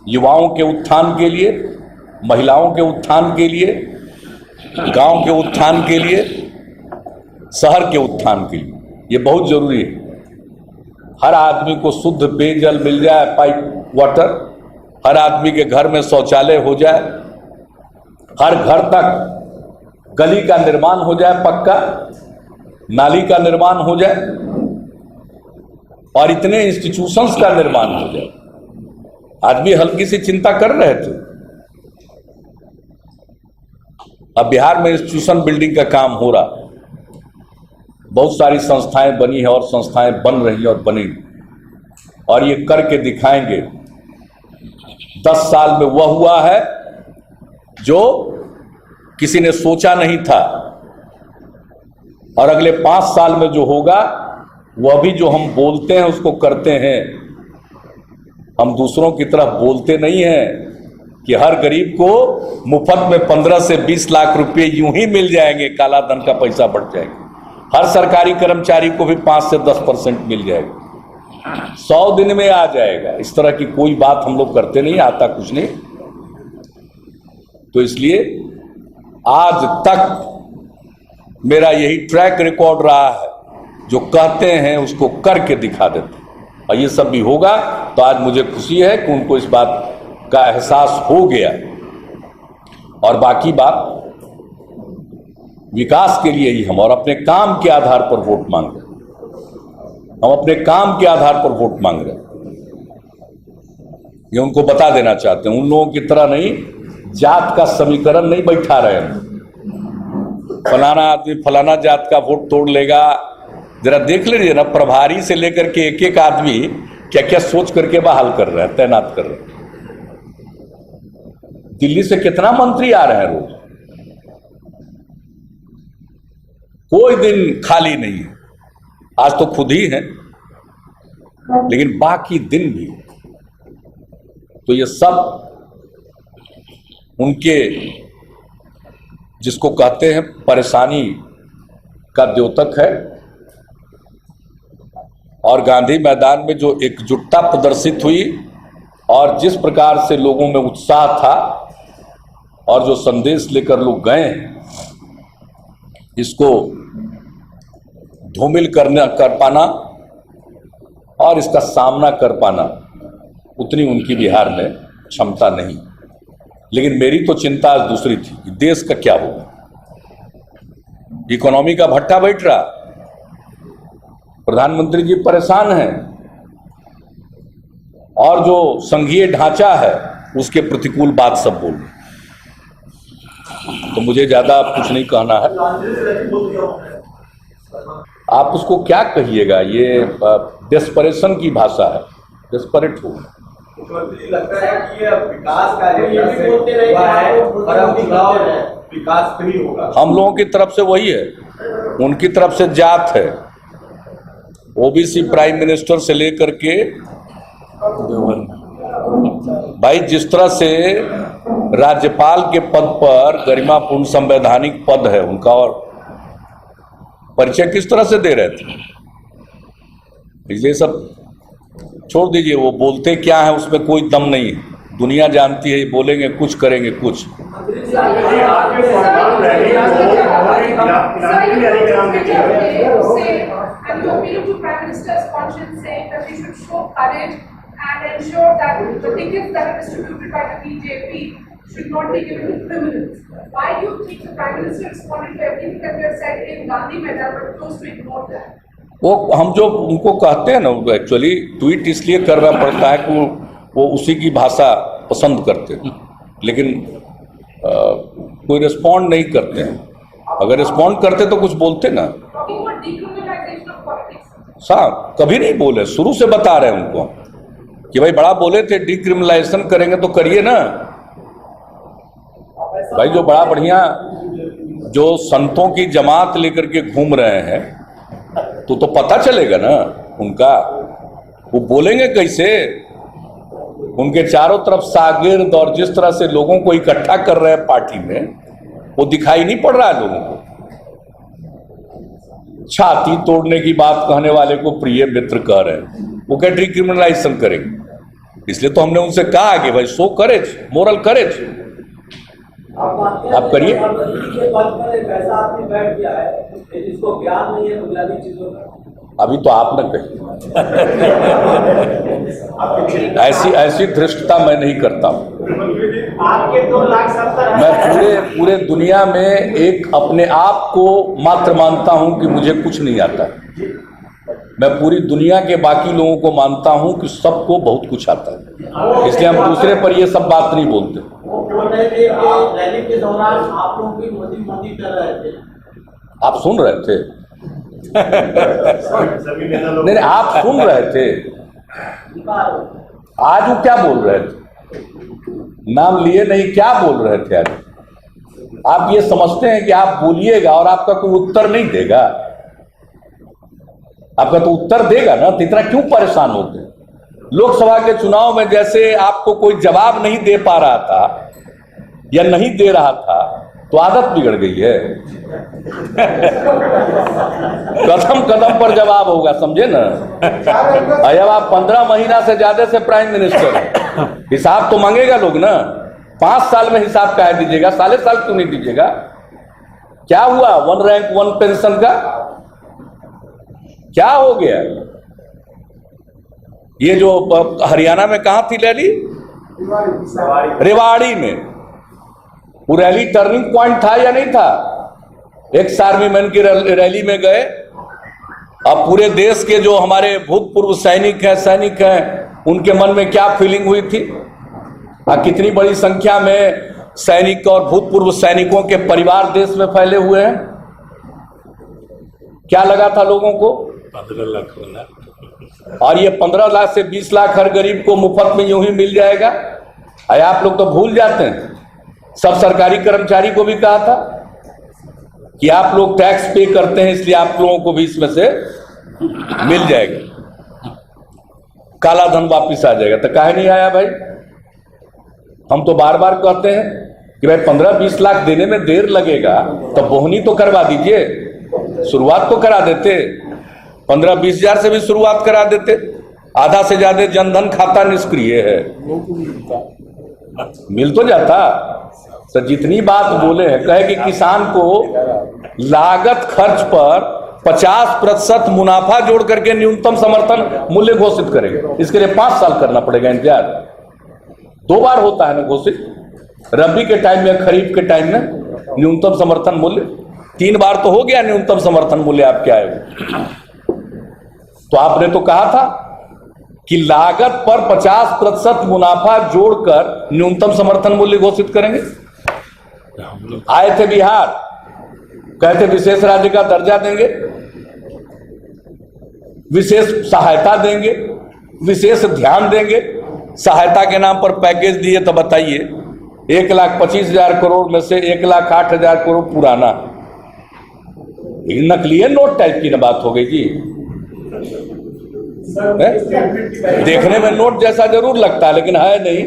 युवाओं के उत्थान के लिए, महिलाओं के उत्थान के लिए, गांव के उत्थान के लिए, शहर के उत्थान के लिए ये बहुत जरूरी है। हर आदमी को शुद्ध पेयजल मिल जाए, पाइप वाटर, हर आदमी के घर में शौचालय हो जाए, हर घर तक गली का निर्माण हो जाए, पक्का नाली का निर्माण हो जाए, और इतने इंस्टीट्यूशंस का निर्माण हो जाए। आदमी हल्की सी चिंता कर रहे थे। अब बिहार में इंस्टीट्यूशन बिल्डिंग का काम हो रहा, बहुत सारी संस्थाएं बनी है और संस्थाएं बन रही और बनेंगी, और ये करके दिखाएंगे। 10 साल में वह हुआ है जो किसी ने सोचा नहीं था, और अगले 5 साल में जो होगा वह भी जो हम बोलते हैं उसको करते हैं। हम दूसरों की तरफ बोलते नहीं हैं कि हर गरीब को मुफ्त में 15 से 20 लाख रुपए यूं ही मिल जाएंगे, काला धन का पैसा बढ़ जाएगा। हर सरकारी कर्मचारी को भी 5 से 10% मिल जाएगा, 100 दिन में आ जाएगा। इस तरह की कोई बात हम लोग करते नहीं, आता कुछ नहीं। तो इसलिए आज तक मेरा यही ट्रैक रिकॉर्ड रहा है, जो कहते हैं उसको करके दिखा देते हैं। और ये सब भी होगा तो आज मुझे खुशी है कि उनको इस बात का एहसास हो गया। और बाकी बात विकास के लिए ही हम और अपने काम के आधार पर वोट मांग रहे हैं। हम अपने काम के आधार पर वोट मांग रहे हैं, ये उनको बता देना चाहते हैं। उन लोगों की तरह नहीं, जात का समीकरण नहीं बैठा रहे हैं। फलाना आदमी फलाना जात का वोट तोड़ लेगा। जरा देख लीजिए ना, प्रभारी से लेकर के एक एक आदमी क्या क्या सोच करके बहाल कर रहे हैं, तैनात कर रहे हैं। दिल्ली से कितना मंत्री आ रहे हैं रोज, कोई दिन खाली नहीं है। आज तो खुद ही है, लेकिन बाकी दिन भी। तो ये सब उनके जिसको कहते हैं परेशानी का द्योतक है। और गांधी मैदान में जो एकजुटता प्रदर्शित हुई और जिस प्रकार से लोगों में उत्साह था और जो संदेश लेकर लोग गए, इसको धूमिल कर पाना और इसका सामना कर पाना उतनी उनकी बिहार में क्षमता नहीं। लेकिन मेरी तो चिंता आज दूसरी थी कि देश का क्या होगा। इकोनॉमी का भट्टा बैठ रहा, प्रधानमंत्री जी परेशान हैं और जो संघीय ढांचा है उसके प्रतिकूल बात सब बोल रहे। तो मुझे ज्यादा कुछ नहीं कहना है। आप उसको क्या कहिएगा, ये डेस्परेशन की भाषा है, डेस्परेट हो। लगता है कि ये विकास विकास नहीं होगा। हम लोगों की तरफ से वही है, उनकी तरफ से जात है। ओबीसी प्राइम मिनिस्टर से लेकर के भाई जिस तरह से राज्यपाल के पद पर गरिमापूर्ण संवैधानिक पद है उनका, और परिचय किस तरह से दे रहे थे, इसलिए सब छोड़ दीजिए। वो बोलते क्या है उसमें कोई दम नहीं है, दुनिया जानती है, बोलेंगे कुछ करेंगे कुछ। and ensure that the tickets that are distributed by the BJP should not be given to criminals. Why do you think the Prime Minister responded to everything that we have said in Gandhi Maidan but chose to ignore that? वो हम जो उनको कहते हैं ना, actually tweet इसलिए करना पड़ता है कि वो उसी की भाषा पसंद करते हैं, लेकिन कोई रिस्पॉन्ड नहीं करते हैं। अगर रिस्पॉन्ड करते तो कुछ बोलते ना। साहब कभी नहीं बोले, शुरू से बता रहे हैं उनको कि भाई बड़ा बोले थे डिक्रिमिनलाइजेशन करेंगे तो करिए ना भाई। जो बड़ा बढ़िया जो संतों की जमात लेकर के घूम रहे हैं तो पता चलेगा ना उनका, वो बोलेंगे कैसे। उनके चारों तरफ शागिर्द और जिस तरह से लोगों को इकट्ठा कर रहे हैं पार्टी में, वो दिखाई नहीं पड़ रहा है लोगों को। छाती तोड़ने की बात कहने वाले को प्रिय मित्र कह रहे हैं, वो क्या डिक्रिमिनलाइजेशन करेंगे। इसलिए तो हमने उनसे कहा कि भाई शो करेज, मोरल करेज आप करिए। अभी तो आप न कहिए, ऐसी धृष्टता मैं नहीं करता हूं। मैं पूरे दुनिया में एक अपने आप को मात्र मानता हूं कि मुझे कुछ नहीं आता। मैं पूरी दुनिया के बाकी लोगों को मानता हूं कि सबको बहुत कुछ आता है, इसलिए हम दूसरे पर ये सब बात नहीं बोलते। रैली के दौरान आप लोग भी मोदी कर रहे थे, आप सुन रहे थे? नहीं, आप सुन रहे थे। आज वो क्या बोल रहे थे, नाम लिए नहीं, क्या बोल रहे थे आज? आप ये समझते हैं कि आप बोलिएगा और आपका कोई उत्तर नहीं देगा? आपका तो उत्तर देगा ना, तो इतना क्यों परेशान होते? लोकसभा के चुनाव में जैसे आपको कोई जवाब नहीं दे पा रहा था या नहीं दे रहा था, तो आदत बिगड़ गई है। कदम कदम पर जवाब होगा, समझे ना। जब आप 15 महीना से ज्यादा से प्राइम मिनिस्टर हैं, हिसाब तो मांगेगा लोग ना। 5 साल में हिसाब काहे दीजिएगा, साले साल क्यों नहीं दीजिएगा? क्या हुआ 1 रैंक 1 पेंशन का? क्या हो गया? ये जो हरियाणा में कहां थी रैली? रेवाड़ी में। वो रैली टर्निंग पॉइंट था या नहीं था? एक्स आर्मी मैन की रैली में गए। अब पूरे देश के जो हमारे भूतपूर्व सैनिक हैं उनके मन में क्या फीलिंग हुई थी? कितनी बड़ी संख्या में सैनिक और भूतपूर्व सैनिकों के परिवार देश में फैले हुए हैं। क्या लगा था लोगों को? 15 लाख। और ये 15 लाख से 20 लाख हर गरीब को मुफ्त में यूं ही मिल जाएगा। अरे आप लोग तो भूल जाते हैं, सब सरकारी कर्मचारी को भी कहा था कि आप लोग टैक्स पे करते हैं, इसलिए आप लोगों को भी इसमें से मिल जाएगा, काला धन वापिस आ जाएगा। तो काहे नहीं आया भाई? हम तो बार बार कहते हैं कि भाई 15-20 लाख देने में देर लगेगा तो बोहनी तो करवा दीजिए, शुरुआत तो करा देते। 15-20 हजार से भी शुरुआत करा देते। आधा से ज्यादा जनधन खाता निष्क्रिय है, मिल तो जाता। तो जितनी बात बोले हैं, कहे कि किसान को लागत खर्च पर 50% मुनाफा जोड़ करके न्यूनतम समर्थन मूल्य घोषित करेंगे। इसके लिए 5 साल करना पड़ेगा इंतजार। 2 बार होता है ना घोषित, रबी के टाइम में, खरीफ के टाइम में न्यूनतम समर्थन मूल्य। 3 बार तो हो गया न्यूनतम समर्थन मूल्य आपके आए। तो आपने तो कहा था कि लागत पर 50% मुनाफा जोड़कर न्यूनतम समर्थन मूल्य घोषित करेंगे। आए थे बिहार, कहते विशेष राज्य का दर्जा देंगे, विशेष सहायता देंगे, विशेष ध्यान देंगे। सहायता के नाम पर पैकेज दिए तो बताइए, 1,25,000 करोड़ में से 1,08,000 करोड़ पुराना, नकली नोट टाइप की ना बात हो गई जी। देखने में नोट जैसा जरूर लगता है लेकिन है नहीं।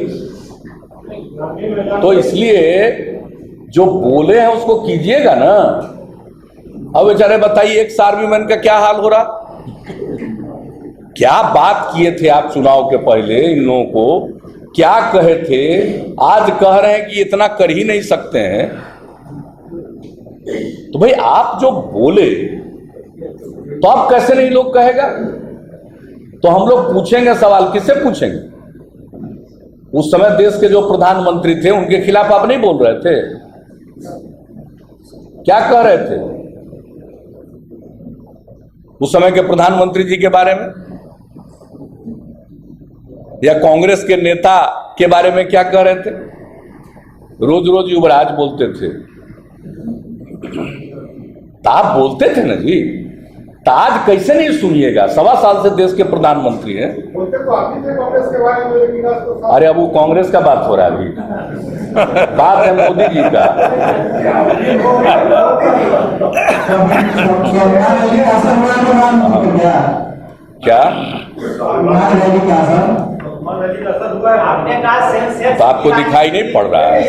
तो इसलिए जो बोले हैं उसको कीजिएगा ना। अब बेचारे बताइए, एक आर्मीमैन का क्या हाल हो रहा, क्या बात किए थे आप चुनाव के पहले, इन लोगों को क्या कहे थे, आज कह रहे हैं कि इतना कर ही नहीं सकते हैं। तो भाई आप जो बोले तो आप कैसे नहीं लोग कहेगा। तो हम लोग पूछेंगे सवाल, किससे पूछेंगे। उस समय देश के जो प्रधानमंत्री थे उनके खिलाफ आप नहीं बोल रहे थे, क्या कह रहे थे उस समय के प्रधानमंत्री जी के बारे में, या कांग्रेस के नेता के बारे में क्या कह रहे थे। रोज रोज युवराज बोलते थे, तो आप बोलते थे ना जी। तो आज कैसे नहीं सुनिएगा, 1.25 साल से देश के प्रधानमंत्री हैं। बोलते तो आप ही थे कांग्रेस के बारे में। अरे अब वो कांग्रेस का बात हो रहा है, अभी बात है मोदी जी का। क्या आपने कहा तो आपको दिखाई नहीं पड़ रहा है,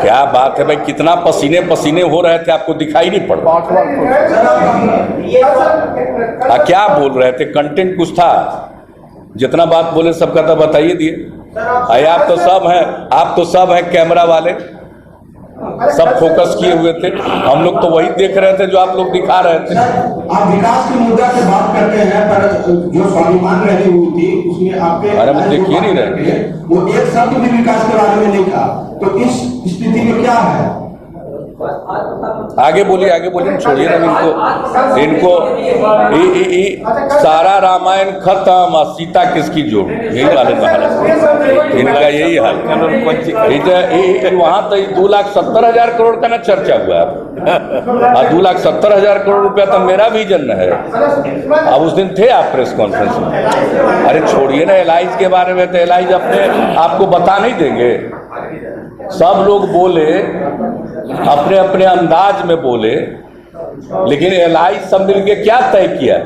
क्या बात है भाई, कितना पसीने पसीने हो रहे थे, आपको दिखाई नहीं पड़ रहा। क्या बोल रहे थे, कंटेंट कुछ था, जितना बात बोले सबका तो बताइए दिए। अरे आप तो सब हैं कैमरा वाले, सब फोकस किए हुए थे, हम लोग तो वही देख रहे थे जो आप लोग दिखा रहे थे। आप विकास के मुद्दा से बात करते हैं, पर जो स्वाभिमान रैली हुई थी उसमें आपके, अरे वो देखिए नहीं रहे, वो एक शब्द भी विकास के बारे में नहीं था। तो इस स्थिति में क्या है। आगे बोलिए छोड़िए ना इनको सारा रामायण खत्म और सीता किसकी जोड़, यही हालत इनका, यही हाल। वहां तो 2,70,000 करोड़ का ना चर्चा हुआ और 2,70,000 करोड़ रुपया तो मेरा विजन है। अब उस दिन थे आप प्रेस कॉन्फ्रेंस में। अरे छोड़िए ना एलाइज के बारे में, तो एलाइज अपने आपको बता नहीं देंगे। सब लोग बोले, अपने अपने अंदाज में बोले, लेकिन एलाइज सब मिलके क्या तय किया,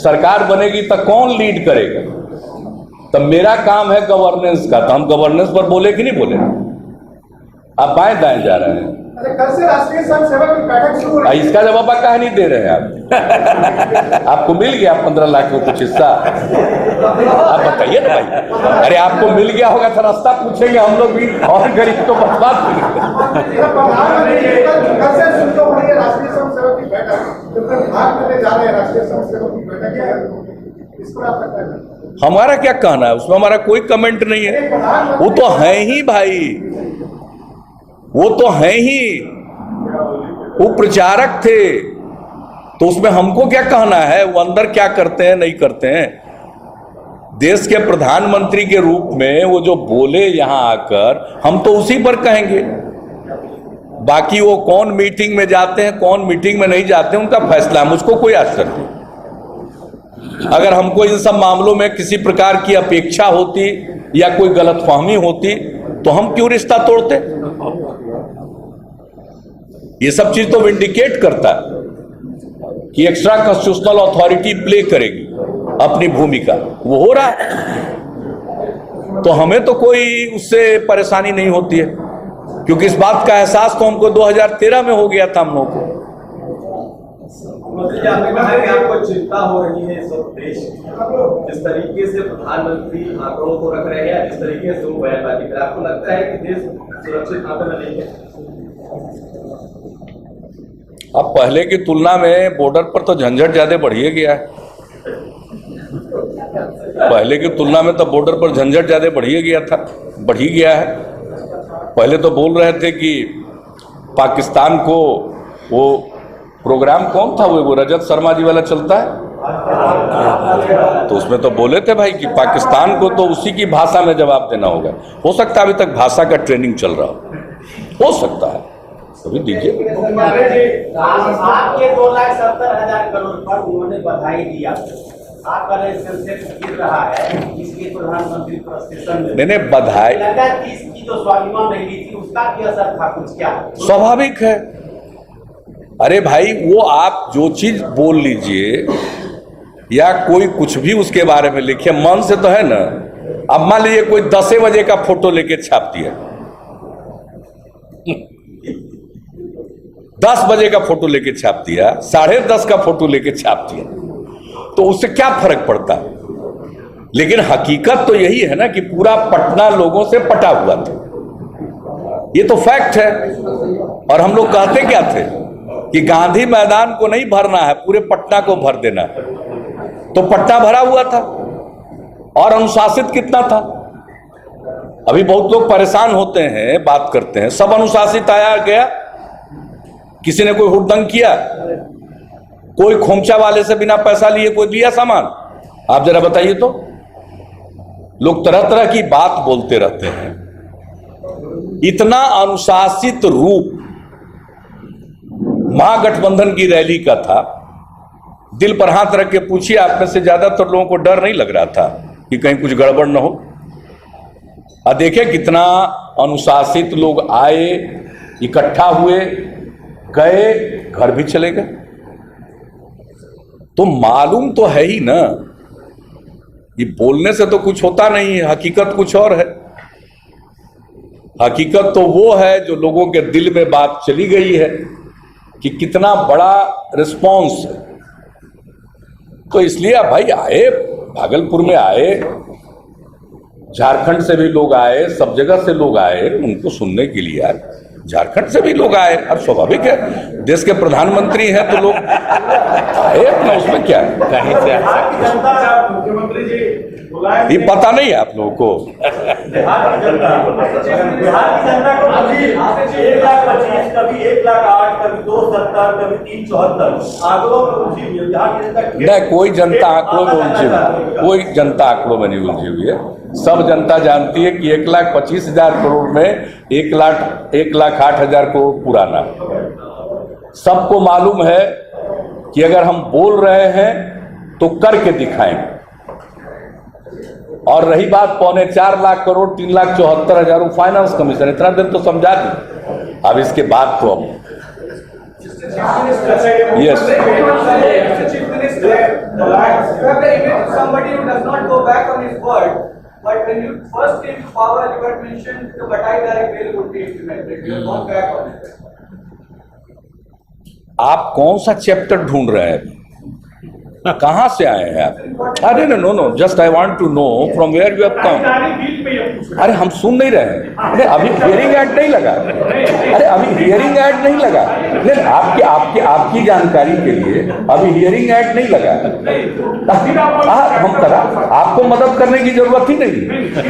सरकार बनेगी तो कौन लीड करेगा। तो मेरा काम है गवर्नेंस का, तो हम गवर्नेंस पर बोले कि नहीं बोले। आप बाएं दाएं जा रहे हैं। कल से राष्ट्रीय स्वयंसेवक की बैठक शुरू हो रही है। इसका जवाब आप कहा नहीं दे रहे हैं आप। आपको मिल गया 15 लाख का कुछ हिस्सा, आप बताइए ना भाई। अरे आपको मिल गया होगा तो रास्ता पूछेंगे हम लोग भी, और गरीब को बर्बाद प्रधानमंत्री कल से शुरू हो रही है राष्ट्रीय स्वयंसेवक की बैठक, जो बिहार में जा रहे हैं राष्ट्रीय स्वयंसेवक की बैठक है, इस पर आप बताइए। हमारा क्या कहना है उसमें, हमारा कोई कमेंट नहीं है। वो तो है ही भाई, वो तो है ही, वो प्रचारक थे, तो उसमें हमको क्या कहना है, वो अंदर क्या करते हैं नहीं करते हैं। देश के प्रधानमंत्री के रूप में वो जो बोले यहां आकर, हम तो उसी पर कहेंगे। बाकी वो कौन मीटिंग में जाते हैं, कौन मीटिंग में नहीं जाते हैं, उनका फैसला है, मुझको कोई आश्चर्य नहीं। अगर हमको इन सब मामलों में किसी प्रकार की अपेक्षा होती या कोई गलतफहमी होती तो हम क्यों रिश्ता तोड़ते। ये सब चीज तो विंडिकेट करता है कि एक्स्ट्रा कॉन्स्टिट्यूशनल अथॉरिटी प्ले करेगी अपनी भूमिका, वो हो रहा है। तो हमें तो कोई उससे परेशानी नहीं होती है, क्योंकि इस बात का एहसास तो हमको 2013 में हो गया था हम लोगों को। मंत्री जी, आपने कहा कि आपको चिंता हो रही है इस वक्त देश की, जिस तरीके से प्रधानमंत्री आंकड़ों को रख रहे हैं, जिस तरीके से वो बयानबाजी कर, आपको लगता है कि देश सुरक्षित हाथों में नहीं है? अब पहले की तुलना में बॉर्डर पर तो झंझट ज्यादा बढ़ ही गया है। पहले की तुलना में तो बॉर्डर पर झंझट ज्यादा बढ़ ही गया है। पहले तो बोल रहे थे कि पाकिस्तान को, वो प्रोग्राम कौन था वो रजत शर्मा जी वाला चलता है, तो उसमें तो बोले थे भाई कि पाकिस्तान को तो उसी की भाषा में जवाब देना होगा। हो सकता है अभी तक भाषा का ट्रेनिंग चल रहा हो सकता है, अभी दीजिए। आपके 2,70,000 करोड़ पर उन्होंने बधाई दिया, आपका सेंसेक्स गिर रहा है, इसलिए प्रधानमंत्री प्रस्टेशन में मैंने बधाई, लगा 30 की जो स्वाभिमान रही थी उसका क्या असर था, कुछ क्या? स्वाभाविक है। अरे भाई, वो आप जो चीज बोल लीजिए या कोई कुछ भी उसके बारे में लिखिए, मन से तो है ना। अब मान लीजिए कोई 10 बजे का फोटो लेके छाप दिया, 10 बजे का फोटो लेके छाप दिया, 10:30 का फोटो लेके छाप दिया, तो उससे क्या फर्क पड़ता। लेकिन हकीकत तो यही है ना कि पूरा पटना लोगों से पटा हुआ था, ये तो फैक्ट है। और हम लोग कहते क्या थे कि गांधी मैदान को नहीं भरना है, पूरे पटना को भर देना है। तो पटना भरा हुआ था और अनुशासित कितना था। अभी बहुत लोग परेशान होते हैं, बात करते हैं, सब अनुशासित आया गया, किसी ने कोई हुड़दंग किया, कोई खोमचा वाले से बिना पैसा लिए कोई लिया सामान, आप जरा बताइए तो। लोग तरह तरह की बात बोलते रहते हैं। इतना अनुशासित रूप महागठबंधन की रैली का था, दिल पर हाथ रख के पूछिए, आप में से ज्यादातर लोगों को डर नहीं लग रहा था कि कहीं कुछ गड़बड़ न हो। और देखे कितना अनुशासित लोग आए, इकट्ठा हुए, गए, घर भी चले गए। तो मालूम तो है ही ना, ये बोलने से तो कुछ होता नहीं है, हकीकत कुछ और है। हकीकत तो वो है जो लोगों के दिल में बात चली गई है कि कितना बड़ा रिस्पॉन्स है। तो इसलिए अब भाई आए, भागलपुर में आए, झारखंड से भी लोग आए, सब जगह से लोग आए उनको सुनने के लिए आए। झारखंड से भी लोग आए, अब स्वाभाविक है, देश के प्रधानमंत्री हैं तो लोग आए अपना, उसमें क्या है। कहीं से मुख्यमंत्री जी ये पता नहीं है आप लोगों को। बिहार की जनता को कभी 1,25,000, कभी 1,08,000, कभी 2,70,000, कभी 3,74,000 आंकड़ों में उलझी हुई है। बिहार की जनता नहीं, कोई जनता आंकड़ों में उलझी हुई, कोई जनता आंकड़ों में नहीं उलझी हुई है। सब जनता जानती है कि 1,25,000 करोड़ में 1,08,000 करोड़ पुराना। सबको मालूम है कि अगर हम बोल रहे हैं तो करके दिखाएंगे। और रही बात 4.25 लाख करोड़, 3,74,000 फाइनेंस कमीशन, इतना देर तो समझा दी। अब इसके बाद तो अब yes, but when you first came to power, you had mentioned the Batai Direct Bill would be implemented. You have gone back on it. आप कौन सा चैप्टर ढूंढ रहे हैं, कहां से आए हैं आप? अरे no, just I want to know from where you have come. अरे हम सुन नहीं रहे हैं। अरे अभी हियरिंग एक्ट नहीं लगा, अरे अभी हियरिंग एक्ट नहीं लगा। नहीं, आपकी जानकारी के लिए अभी हियरिंग एक्ट नहीं लगा। हम करा, आपको मदद करने की जरूरत ही नहीं,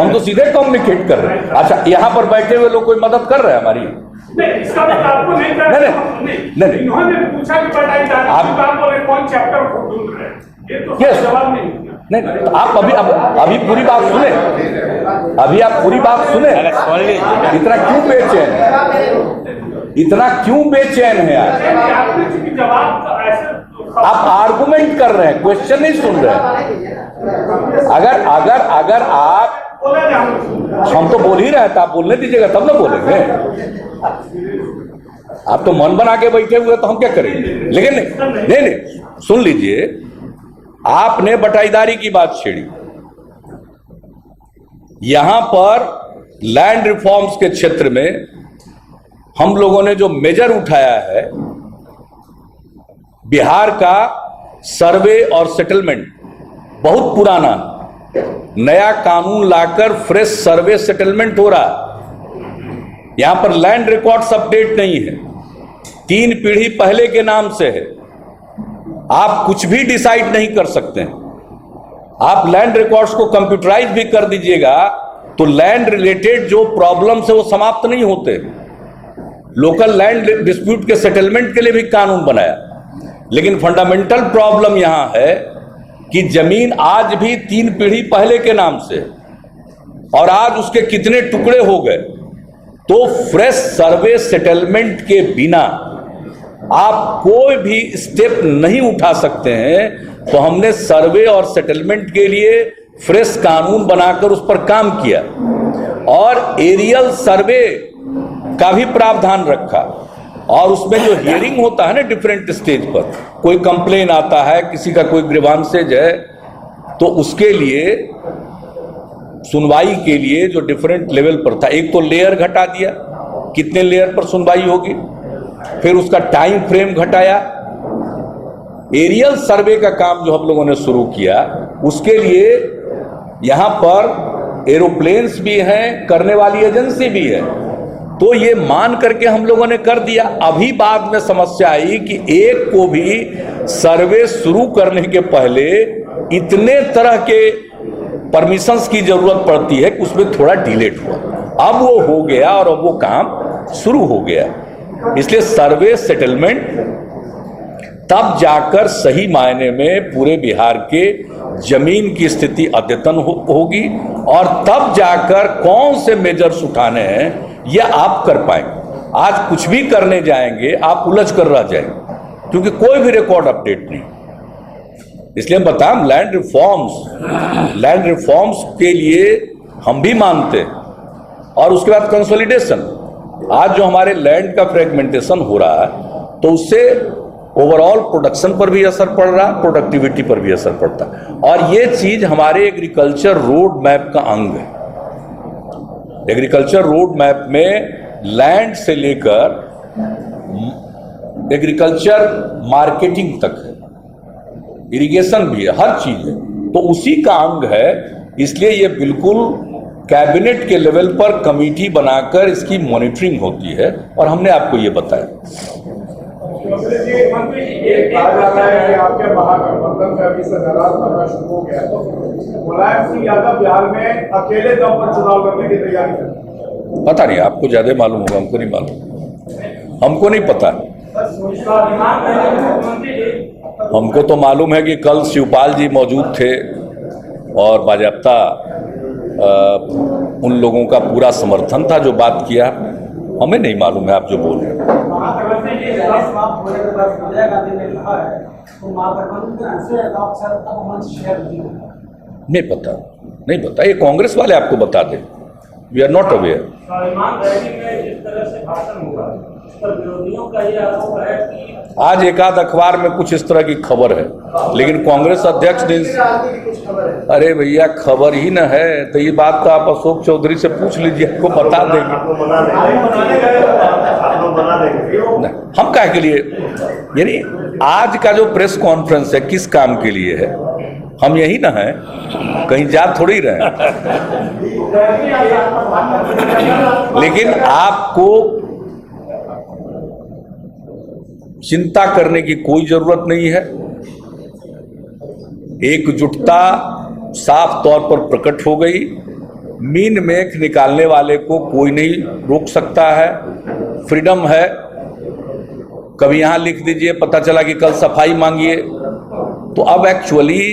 हम तो सीधे कम्युनिकेट कर रहे हैं। अच्छा, यहाँ पर बैठे हुए लोग कोई मदद कर रहे हैं हमारी? नहीं, इसका मतलब आपको नहीं करना। नहीं, इन्होंने पूछा कि बताइए आप बोले कौन चैप्टर ढूंढ रहे हैं, ये तो जवाब नहीं। नहीं, आप अभी पूरी बात सुने, अभी आप पूरी बात सुने। इतना क्यों बेचैन है, इतना क्यों बेचैन है आप? जवाब ऐसे आप आर्गुमेंट कर रहे हैं, क्वेश्चन नहीं सुन रहे हैं। अगर आप, हम तो बोल ही रहे थे, आप बोलने दीजिएगा तब ना बोलेंगे। आप तो मन बना के बैठे हुए, तो हम क्या करेंगे? लेकिन नहीं, सुन लीजिए, आपने बटाईदारी की बात छेड़ी, यहां पर लैंड रिफॉर्म्स के क्षेत्र में हम लोगों ने जो मेजर उठाया है, बिहार का सर्वे और सेटलमेंट बहुत पुराना, नया कानून लाकर फ्रेश सर्वे सेटलमेंट हो रहा। यहां पर लैंड रिकॉर्ड्स अपडेट नहीं है, 3 पीढ़ी पहले के नाम से है। आप कुछ भी डिसाइड नहीं कर सकते हैं। आप लैंड रिकॉर्ड्स को कंप्यूटराइज भी कर दीजिएगा तो लैंड रिलेटेड जो प्रॉब्लम्स है वो समाप्त नहीं होते। लोकल लैंड डिस्प्यूट के सेटलमेंट के लिए भी कानून बनाया, लेकिन फंडामेंटल प्रॉब्लम यहां है कि जमीन आज भी 3 पीढ़ी पहले के नाम से, और आज उसके कितने टुकड़े हो गए। तो फ्रेश सर्वे सेटलमेंट के बिना आप कोई भी स्टेप नहीं उठा सकते हैं। तो हमने सर्वे और सेटलमेंट के लिए फ्रेश कानून बनाकर उस पर काम किया, और एरियल सर्वे का भी प्रावधान रखा। और उसमें जो हियरिंग होता है ना डिफरेंट स्टेज पर, कोई कंप्लेन आता है, किसी का कोई ग्रीवांसेज है, तो उसके लिए सुनवाई के लिए जो डिफरेंट लेवल पर था, एक तो लेयर घटा दिया, कितने लेयर पर सुनवाई होगी, फिर उसका टाइम फ्रेम घटाया। एरियल सर्वे का काम जो हम लोगों ने शुरू किया, उसके लिए यहां पर एरोप्लेन्स भी हैं, करने वाली एजेंसी भी है। तो ये मान करके हम लोगों ने कर दिया। अभी बाद में समस्या आई कि एक को भी सर्वे शुरू करने के पहले इतने तरह के परमिशंस की जरूरत पड़ती है कि उसमें थोड़ा डिलेट हुआ। अब वो हो गया और अब वो काम शुरू हो गया। इसलिए सर्वे सेटलमेंट तब जाकर सही मायने में पूरे बिहार के जमीन की स्थिति अद्यतन होगी, और तब जाकर कौन से मेजर्स उठाने हैं यह आप कर पाएंगे। आज कुछ भी करने जाएंगे आप उलझ कर रह जाएंगे, क्योंकि कोई भी रिकॉर्ड अपडेट नहीं। इसलिए हम बताएं, लैंड रिफॉर्म्स के लिए हम भी मानते हैं, और उसके बाद कंसोलिडेशन। आज जो हमारे लैंड का फ्रेगमेंटेशन हो रहा है, तो उससे ओवरऑल प्रोडक्शन पर भी असर पड़ रहा है, प्रोडक्टिविटी पर भी असर पड़ता है। और ये चीज हमारे एग्रीकल्चर रोड मैप का अंग है। एग्रीकल्चर रोड मैप में लैंड से लेकर एग्रीकल्चर मार्केटिंग तक है, इरिगेशन भी है, हर चीज है, तो उसी का अंग है। इसलिए ये बिल्कुल कैबिनेट के लेवल पर कमेटी बनाकर इसकी मॉनिटरिंग होती है, और हमने आपको ये बताया। एक कहा जा रहा है कि आपके महागठबंधन का अभी से दरार बनना शुरू हो गया, तो मुलायम सिंह यादव बिहार में अकेले दम पर चुनाव लड़ने की तैयारी कर रहे हैं। पता नहीं, आपको ज्यादा मालूम होगा, हमको नहीं मालूम, हमको नहीं पता। हमको तो मालूम है कि कल शिवपाल जी मौजूद थे और बाजाप्ता उन लोगों का पूरा समर्थन था जो बात किया। हमें नहीं मालूम है आप जो बोल रहे हैं। नहीं पता, नहीं पता, ये कांग्रेस वाले आपको बता दें। We are not aware. जिस तरह से भाषण हुआ, उस पर विरोधियों का ये आरोप है कि आज एक आध अखबार में कुछ इस तरह की खबर है, लेकिन कांग्रेस अध्यक्ष ने, अरे भैया खबर ही न है, तो ये बात तो आप अशोक चौधरी से पूछ लीजिए, आपको बता देंगे। हम क्या के लिए, यानी आज का जो प्रेस कॉन्फ्रेंस है किस काम के लिए है? हम यही ना है, कहीं जा थोड़ी रहे। लेकिन आपको चिंता करने की कोई जरूरत नहीं है। एकजुटता साफ तौर पर प्रकट हो गई। मीन मेख निकालने वाले को कोई नहीं रोक सकता है, फ्रीडम है। कभी यहां लिख दीजिए, पता चला कि कल सफाई मांगिए, तो अब एक्चुअली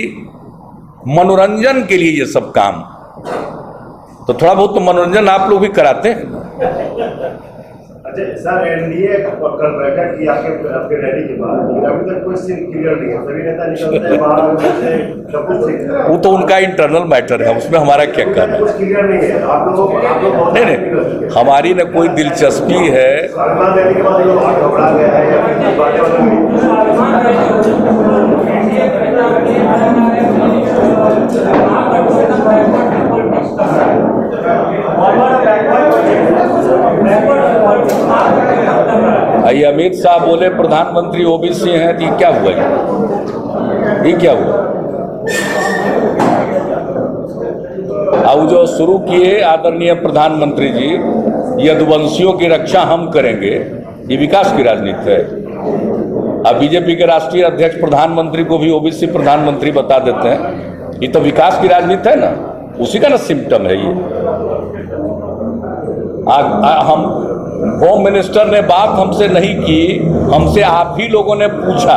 मनोरंजन के लिए ये सब काम, तो थोड़ा बहुत तो मनोरंजन आप लोग भी कराते हैं। अच्छा सर, एनडीए कल बैठक की आपके रैली के बाद, अभी तक कोई सीन क्लियर नहीं है, सभी नेता निकलते हैं बाहर से, सब कुछ वो तो उनका इंटरनल मैटर है, उसमें हमारा क्या कहना कुछ क्लियर नहीं है। आप लोग नहीं, हमारी न कोई दिलचस्पी है। रैली के बाद लोग घबरा गए हैं या फिर बात अमित शाह बोले प्रधानमंत्री ओबीसी हैं, तो ये क्या हुआ? ये क्या हुआ? अब जो शुरू किए आदरणीय प्रधानमंत्री जी, यदुवंशियों की रक्षा हम करेंगे, ये विकास की राजनीति है। अब बीजेपी के राष्ट्रीय अध्यक्ष प्रधानमंत्री को भी ओबीसी प्रधानमंत्री बता देते हैं, ये तो विकास की राजनीति है ना, उसी का ना सिम्टम है ये। हम होम मिनिस्टर ने बात हमसे नहीं की, हमसे आप ही लोगों ने पूछा,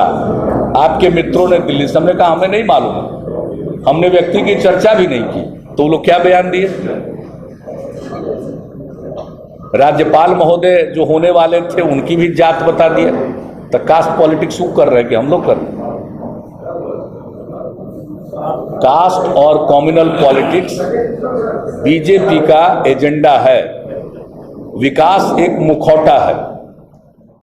आपके मित्रों ने दिल्ली से, हमने कहा हमें नहीं मालूम, हमने व्यक्ति की चर्चा भी नहीं की, तो वो लोग क्या बयान दिए? राज्यपाल महोदय जो होने वाले थे उनकी भी जात बता दिया। तो कास्ट पॉलिटिक्स वो कर रहे हैं कि हम लोग कर रहे हैं? कास्ट और कम्युनल पॉलिटिक्स बीजेपी का एजेंडा है। विकास एक मुखौटा है।